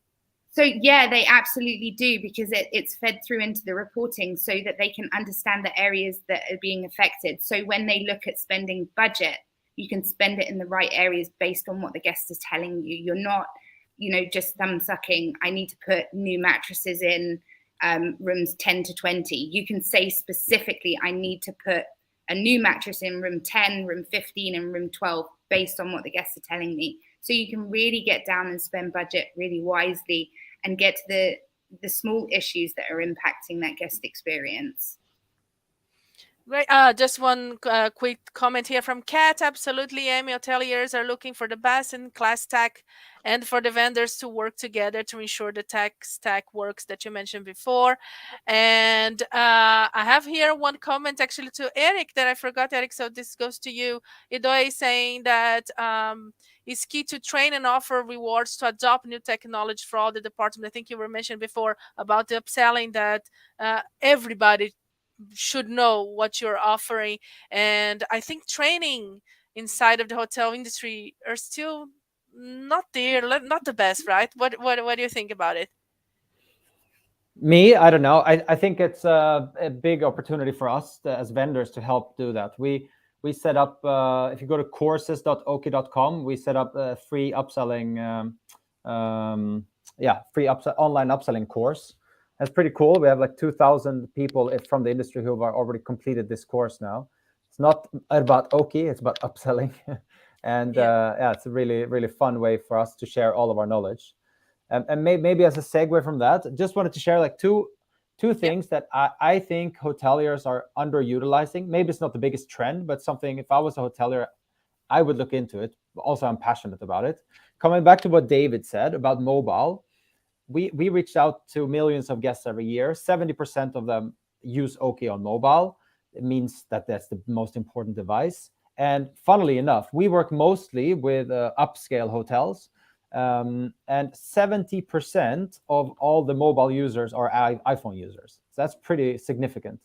So yeah, they absolutely do, because it's fed through into the reporting so that they can understand the areas that are being affected. So when they look at spending budget, you can spend it in the right areas based on what the guest is telling you. You're not, you know, just thumb sucking. I need to put new mattresses in, rooms 10 to 20. You can say specifically, I need to put a new mattress in room 10, room 15, and room 12 based on what the guests are telling me. So you can really get down and spend budget really wisely and get to the small issues that are impacting that guest experience. Great. Just one quick comment here from Kat. Absolutely, Amy. Hoteliers are looking for the best in class tech and for the vendors to work together to ensure the tech stack works that you mentioned before. And I have here one comment actually to Eric that I forgot, Eric. So this goes to you. Idoy is saying that it's key to train and offer rewards to adopt new technology for all the departments. I think you were mentioned before about the upselling that everybody should know what you're offering, and I think training inside of the hotel industry are still not there, not the best, right? What do you think about it? Me, I don't know. I think it's a big opportunity for us as vendors to help do that. We set up, if you go to courses.oki.com, we set up a free upselling, online upselling course. That's pretty cool. We have like 2,000 people from the industry who have already completed this course now. It's not about Oki, it's about upselling. And it's a really, really fun way for us to share all of our knowledge. And maybe as a segue from that, just wanted to share like two things that I think hoteliers are underutilizing. Maybe it's not the biggest trend, but something, if I was a hotelier, I would look into it. Also, I'm passionate about it. Coming back to what David said about mobile, we reached out to millions of guests every year. 70% of them use Oki on mobile. It means that that's the most important device. And funnily enough, we work mostly with upscale hotels. And 70% of all the mobile users are iPhone users. So that's pretty significant.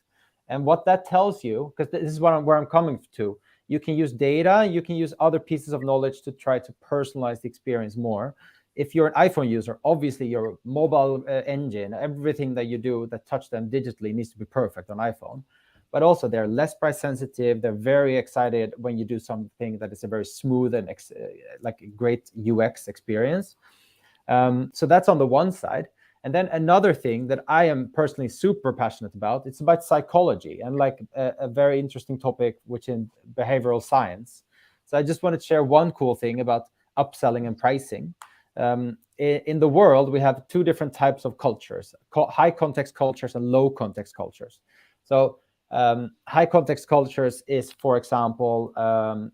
And what that tells you, because this is where I'm coming to, you can use data, you can use other pieces of knowledge to try to personalize the experience more. If you're an iPhone user, obviously your mobile engine, everything that you do that touch them digitally needs to be perfect on iPhone. But also they're less price sensitive. They're very excited when you do something that is a very smooth and like a great UX experience. So that's on the one side. And then another thing that I am personally super passionate about, it's about psychology and like a very interesting topic, which in behavioral science. So I just wanted to share one cool thing about upselling and pricing. In the world, we have two different types of cultures, high context cultures and low context cultures. So high context cultures is, for example,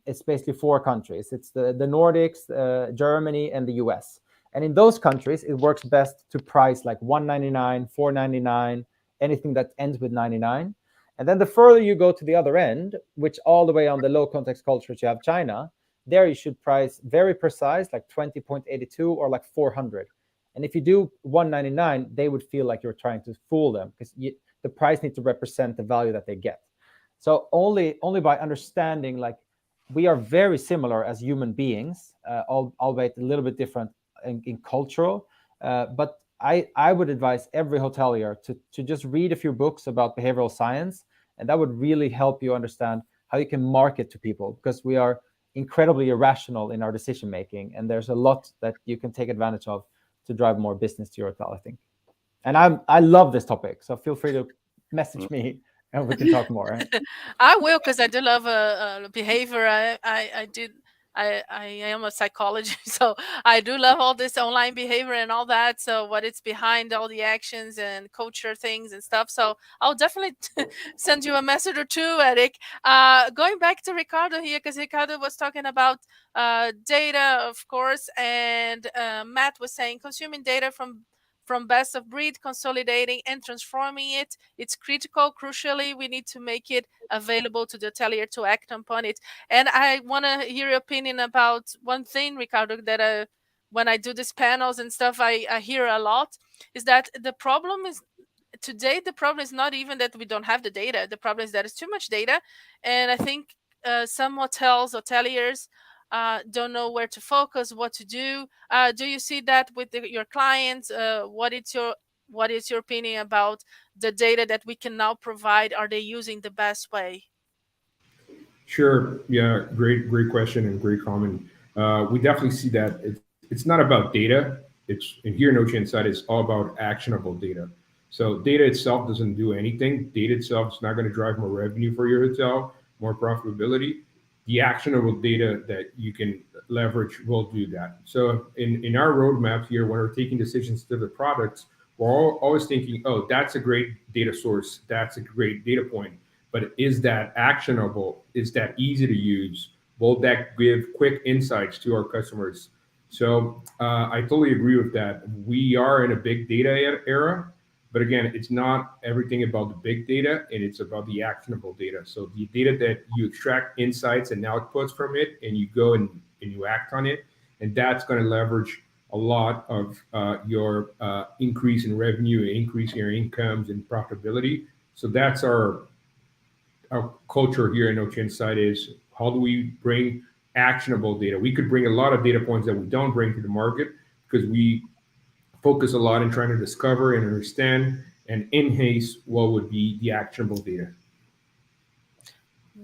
it's basically 4 countries. It's the Nordics, Germany, and the US. And in those countries, it works best to price like $199, $499, anything that ends with 99. And then the further you go to the other end, which all the way on the low context cultures, you have China, there you should price very precise, like 20.82 or like 400. And if you do 199, they would feel like you're trying to fool them because the price needs to represent the value that they get. So only by understanding, like, we are very similar as human beings, albeit a little bit different in cultural. But I would advise every hotelier to just read a few books about behavioral science, and that would really help you understand how you can market to people, because we are incredibly irrational in our decision making, and there's a lot that you can take advantage of to drive more business to your hotel, I think. And I love this topic, so feel free to message me and we can talk more. I will, because I do love behavior. I am a psychologist, so I do love all this online behavior and all that. So what it's behind all the actions and culture things and stuff. So I'll definitely send you a message or two, Eric. Going back to Ricardo here, because Ricardo was talking about data, of course, and Matt was saying consuming data from best of breed, consolidating and transforming it. It's critical. Crucially, we need to make it available to the hotelier to act upon it. And I want to hear your opinion about one thing, Ricardo, that when I do these panels and stuff, I hear a lot, is that the problem is, today, the problem is not even that we don't have the data. The problem is that it's too much data. And I think some hoteliers, don't know where to focus, what to do. Do you see that with your clients? What is your opinion about the data that we can now provide? Are they using the best way? Sure. Yeah. Great question and great comment. We definitely see that it's not about data. It's, and here in Ocean Inside, it's all about actionable data. So data itself doesn't do anything. Data itself is not going to drive more revenue for your hotel, more profitability. The actionable data that you can leverage will do that. So in our roadmap here, when we're taking decisions to the products, we're always thinking, oh, that's a great data source. That's a great data point. But is that actionable? Is that easy to use? Will that give quick insights to our customers? So I totally agree with that. We are in a big data era, but again, it's not everything about the big data, and it's about the actionable data. So the data that you extract insights and outputs from it, and you go and you act on it, and that's going to leverage a lot of your increase in revenue, increase in your incomes and profitability. So that's our culture here in Ocean Insight is how do we bring actionable data? We could bring a lot of data points that we don't bring to the market because we focus a lot in trying to discover and understand and enhance what would be the actionable data.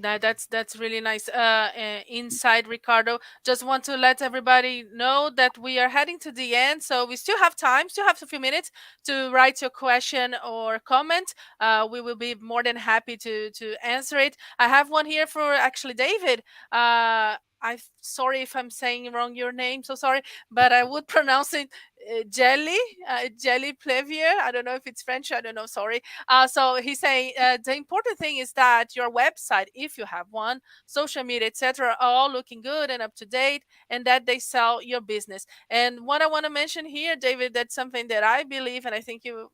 That's really nice insight, Ricardo. Just want to let everybody know that we are heading to the end, so we still have time, still have a few minutes to write your question or comment. We will be more than happy to answer it. I have one here for actually David. I'm sorry if I'm saying wrong your name, so sorry, but I would pronounce it Jelly Plevier. I don't know if it's French. I don't know. Sorry. So he's saying the important thing is that your website, if you have one, social media, etc., are all looking good and up to date, and that they sell your business. And what I want to mention here, David, that's something that I believe, and I think you,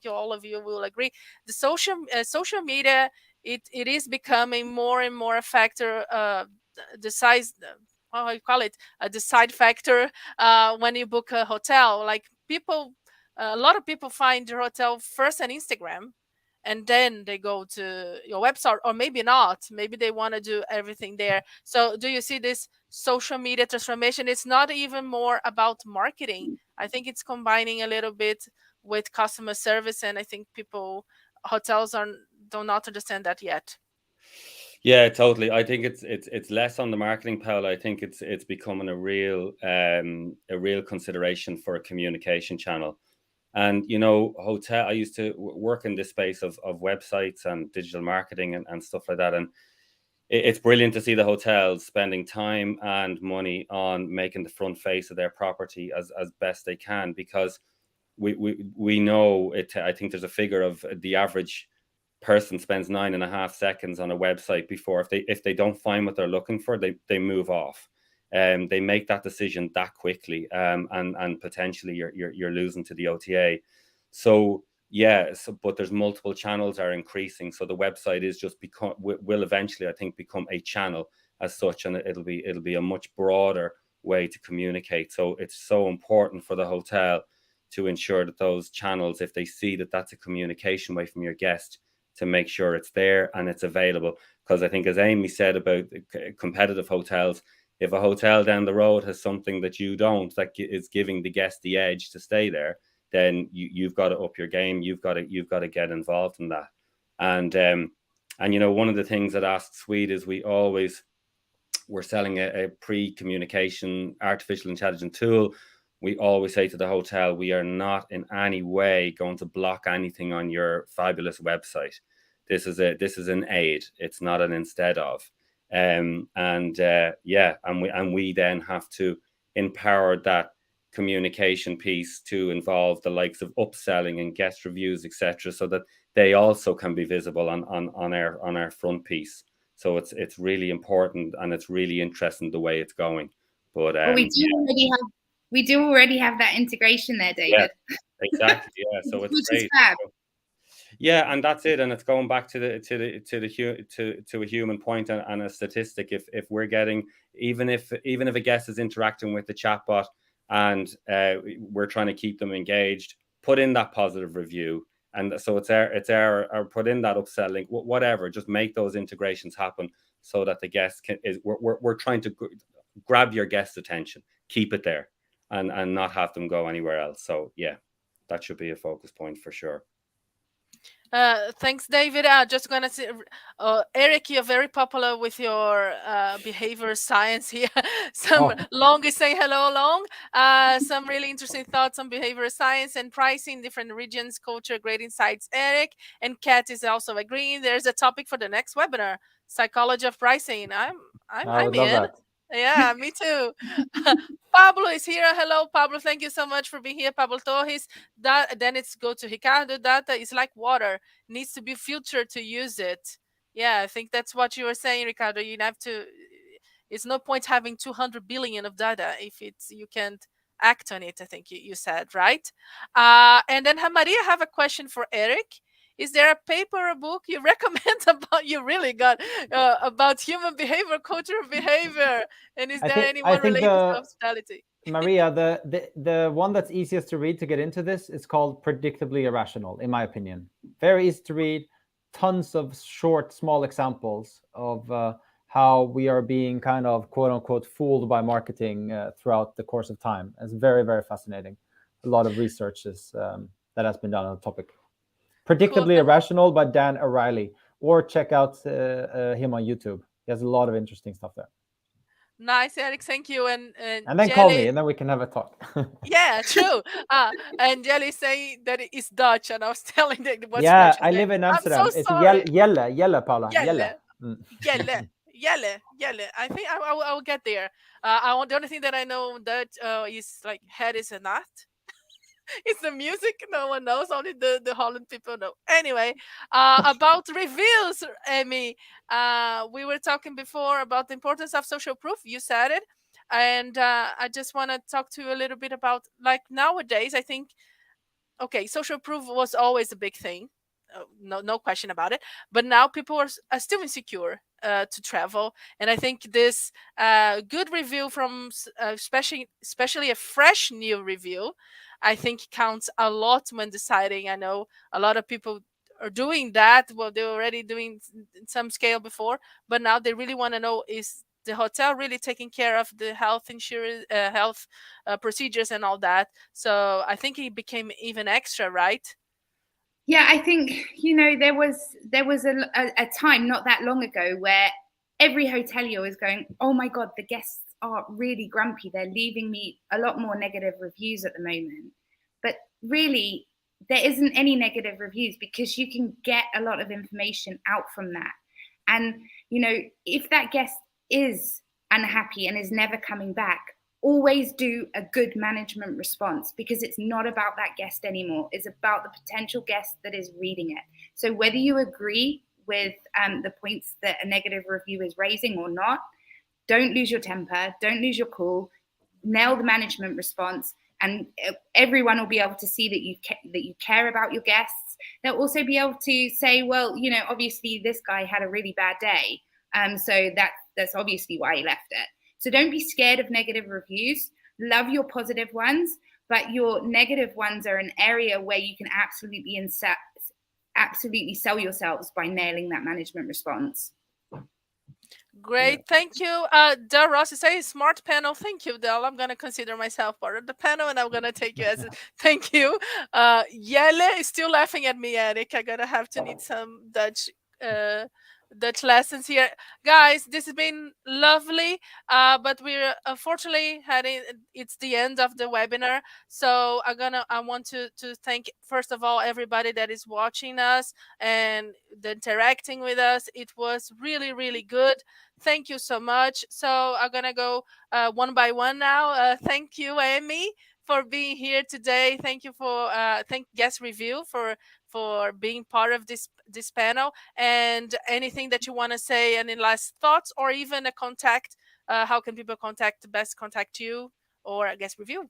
all of you will agree. The social media, it is becoming more and more a factor. The size. How you call it? The side factor when you book a hotel. Like people, a lot of people find your hotel first on Instagram, and then they go to your website, or maybe not. Maybe they want to do everything there. So, do you see this social media transformation? It's not even more about marketing. I think it's combining a little bit with customer service, and I think hotels do not understand that yet. Yeah, totally. I think it's less on the marketing, Paula. I think it's becoming a real consideration for a communication channel. And I used to work in this space of websites and digital marketing and stuff like that. And it's brilliant to see the hotels spending time and money on making the front face of their property as best they can, because we know it. I think there's a figure of the average person spends 9.5 seconds on a website before, if they don't find what they're looking for, they move off. They make that decision that quickly, and potentially you're losing to the OTA. So but there's multiple channels are increasing. So the website is just will eventually, I think, become a channel as such, and it'll be a much broader way to communicate. So it's so important for the hotel to ensure that those channels, if they see that that's a communication way from your guest, to make sure it's there and it's available. Because I think, as Amy said about competitive hotels, if a hotel down the road has something that you don't, that is giving the guest the edge to stay there, then you've got to up your game. You've got to get involved in that. And one of the things at Ask Suite is we're selling a pre-communication artificial intelligence tool. We always say to the hotel, we are not in any way going to block anything on your fabulous website. This is an aid. It's not an instead of. And we then have to empower that communication piece to involve the likes of upselling and guest reviews, etc., so that they also can be visible on our front piece. So it's really important, and it's really interesting the way it's going. But we do already have that integration there, David. Yeah, exactly. Yeah, so it's which great. Is fab. Yeah, and that's it. And it's going back to a human point and a statistic. If we're getting, even if a guest is interacting with the chatbot and we're trying to keep them engaged, put in that positive review. And so it's our put in that upsell link, whatever. Just make those integrations happen so that the guest we're trying to grab your guest's attention, keep it there, and not have them go anywhere else. So yeah, that should be a focus point for sure. Thanks, David. Just gonna say, Eric, you're very popular with your behavior science here. Some Oh, Long is saying hello, Long. Some really interesting thoughts on behavior science and pricing, different regions, culture, great insights, Eric. And Kat is also agreeing. There's a topic for the next webinar: psychology of pricing. I I'm would love in. that. Yeah, me too. Pablo is here. Hello, Pablo. Thank you so much for being here, Pablo Torres. That then it's go to Ricardo. Data is like water, needs to be filtered to use it. Yeah, I think that's what you were saying, Ricardo. You have to. It's no point having 200 billion of data if it's you can't act on it. I think you said right. And then Maria have a question for Eric. Is there a paper or a book you recommend about you really got about human behavior, cultural behavior, and is there I anyone think related to the hospitality? Maria, the one that's easiest to read to get into this is called Predictably Irrational, in my opinion. Very easy to read, tons of short, small examples of how we are being kind of quote unquote fooled by marketing throughout the course of time. It's very, very fascinating. A lot of researches that has been done on the topic. Cool. Predictably Irrational by Dan O'Reilly, or check out him on YouTube. He has a lot of interesting stuff there. Nice, Eric. Thank you. And then call me, and then we can have a talk. Yeah, true. And Jelly saying that it is Dutch, and I was telling them what's Yeah, Dutch. I live in I'm so Amsterdam. It's sorry. Jelle, Paula. Jelle, Mm. Jelle. I think I will get there. The only thing that I know that is like head is a knot. It's the music no one knows, only the Holland people know. Anyway, about reviews, Emmy. We were talking before about the importance of social proof. You said it, and I just want to talk to you a little bit about like nowadays. I think okay, social proof was always a big thing, no question about it. But now people are still insecure to travel, and I think this good review from especially a fresh new review, I think counts a lot when deciding. I know a lot of people are doing that. Well, they're already doing some scale before, but now they really want to know, is the hotel really taking care of the health insurance, health procedures and all that. So I think it became even extra, right? Yeah, I think there was a time not that long ago where every hotelier was going, "Oh my god, the guests are really grumpy. They're leaving me a lot more negative reviews at the moment." But really, there isn't any negative reviews because you can get a lot of information out from that. And if that guest is unhappy and is never coming back, always do a good management response, because it's not about that guest anymore. It's about the potential guest that is reading it. So whether you agree with the points that a negative review is raising or not, don't lose your temper, don't lose your cool, nail the management response, and everyone will be able to see that you care about your guests. They'll also be able to say, well, obviously this guy had a really bad day, so that's obviously why he left it. So don't be scared of negative reviews. Love your positive ones, but your negative ones are an area where you can absolutely sell yourselves by nailing that management response. Great, thank you. Del Rossi says smart panel. Thank you, Del. I'm gonna consider myself part of the panel, and I'm gonna take you as a thank you. Jelle is still laughing at me, Eric. I'm gonna have to need some Dutch lessons here, guys. This has been lovely, but we're unfortunately heading. It's the end of the webinar, so I want to thank first of all everybody that is watching us and interacting with us. It was really really good. Thank you so much. So I'm gonna go one by one now. Thank you, Amy, for being here today. Thank you for thank Guest Review for being part of this panel. And anything that you want to say, any last thoughts, or even a contact? How can people best contact you or Guest Review?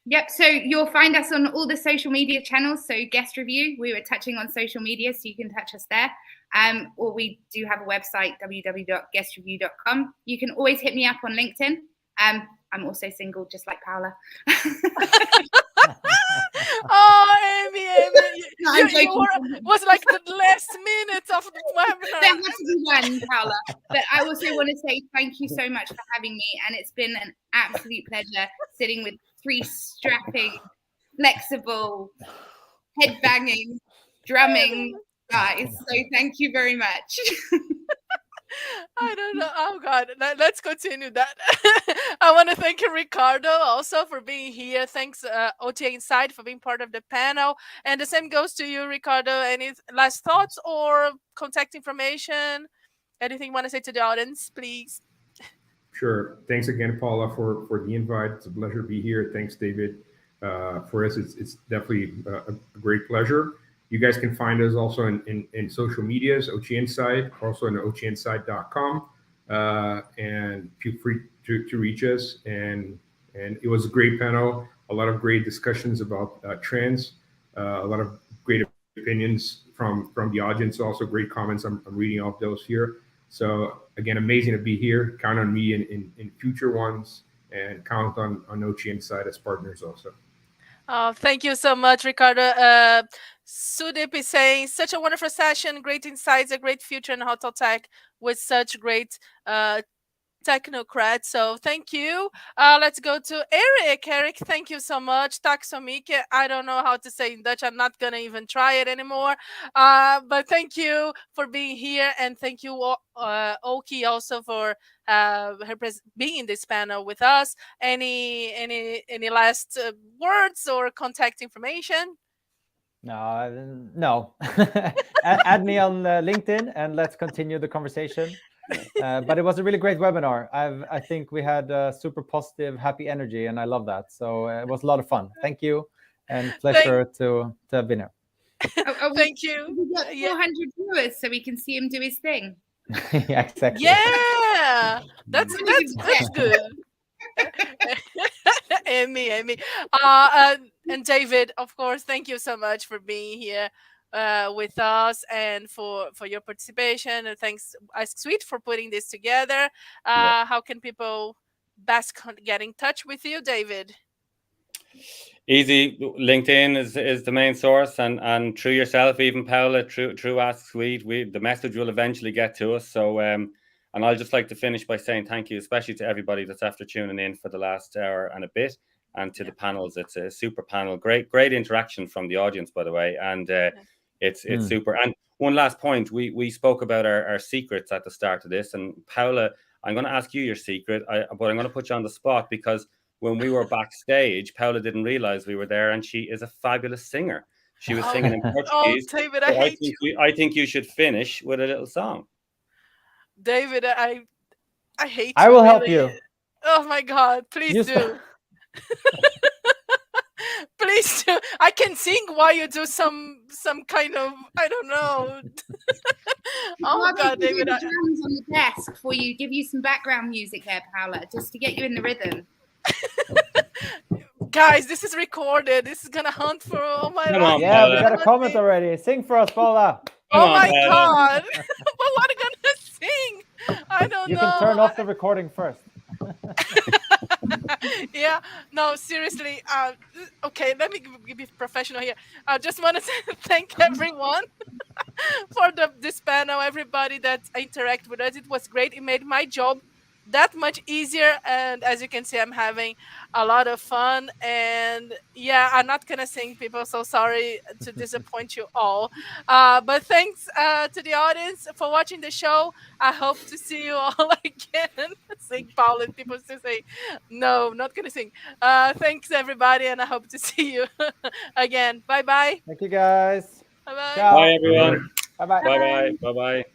Yep, so you'll find us on all the social media channels. So Guest Review, we were touching on social media, so you can touch us there. Or we do have a website, www.guestreview.com. You can always hit me up on LinkedIn. I'm also single, just like Paula. Oh, Amy, you was like the last minute of the webinar. There has to be one, Paula. But I also want to say thank you so much for having me, and it's been an absolute pleasure sitting with three strapping, flexible, head-banging drumming guys. So thank you very much. I don't know. Oh God, let's continue that. I want to thank you, Ricardo, also for being here. Thanks, OTA Inside, for being part of the panel. And the same goes to you, Ricardo. Any last thoughts or contact information? Anything you want to say to the audience, please? Sure. Thanks again, Paula, for the invite. It's a pleasure to be here. Thanks, David. For us, it's definitely a great pleasure. You guys can find us also in social medias, OT Insight, also on otinsight.com. And feel free to reach us. And it was a great panel, a lot of great discussions about trends, a lot of great opinions from the audience, also great comments. I'm reading off those here. So again, amazing to be here. Count on me in future ones, and count on OT Insight as partners also. Oh, thank you so much, Ricardo. Sudip is saying, such a wonderful session, great insights, a great future in hotel tech with such great technocrats. So thank you. Let's go to Eric. Eric, thank you so much. Tack så mycket. I don't know how to say in Dutch. I'm not going to even try it anymore. But thank you for being here. And thank you, Oki, also for being in this panel with us. Any last words or contact information? No. Add me on LinkedIn and let's continue the conversation. But it was a really great webinar. I think we had super positive, happy energy, and I love that. So it was a lot of fun. Thank you, and pleasure to have been here. Thank you. We got 400 viewers, so we can see him do his thing. Yeah, exactly. Yeah, that's good. Amy. And David, of course, thank you so much for being here with us and for your participation. And thanks, Ask Sweet, for putting this together. How can people best get in touch with you, David? Easy. LinkedIn is the main source, and through yourself, even Paula, through Ask Sweet, the message will eventually get to us. So and I'd just like to finish by saying thank you, especially to everybody that's after tuning in for the last hour and a bit, and to the panels. It's a super panel. Great interaction from the audience, by the way, and it's super. And one last point, we spoke about our secrets at the start of this, and Paula, I'm going to ask you your secret, but I'm going to put you on the spot because when we were backstage, Paula didn't realize we were there, and she is a fabulous singer. She was singing in Portuguese. Oh, David, I hate you. I think you should finish with a little song. David, I hate you. I will help you. Oh my God, please do. Please do. I can sing while you do some kind of, I don't know. Oh God, David. Drums on the desk for you. Give you some background music there, Paula, just to get you in the rhythm. Guys, this is recorded. This is gonna hunt for all my life. Yeah, we got a comment already. Sing for us, Paula. Oh my God. Well, what am I gonna sing? I don't know. You can turn off the recording first. Yeah, no, seriously. Okay, let me be professional here. I just want to thank everyone for this panel, everybody that interact with us. It was great. It made my job that much easier, and as you can see, I'm having a lot of fun. And yeah, I'm not gonna sing, people, so sorry to disappoint you all, but thanks to the audience for watching the show. I hope to see you all again. Sing, Paul, and people still say no, not gonna sing. Thanks everybody, and I hope to see you again. Bye bye. Thank you, guys. Bye bye. Ciao. Bye everyone. Bye bye. Bye bye. Bye bye.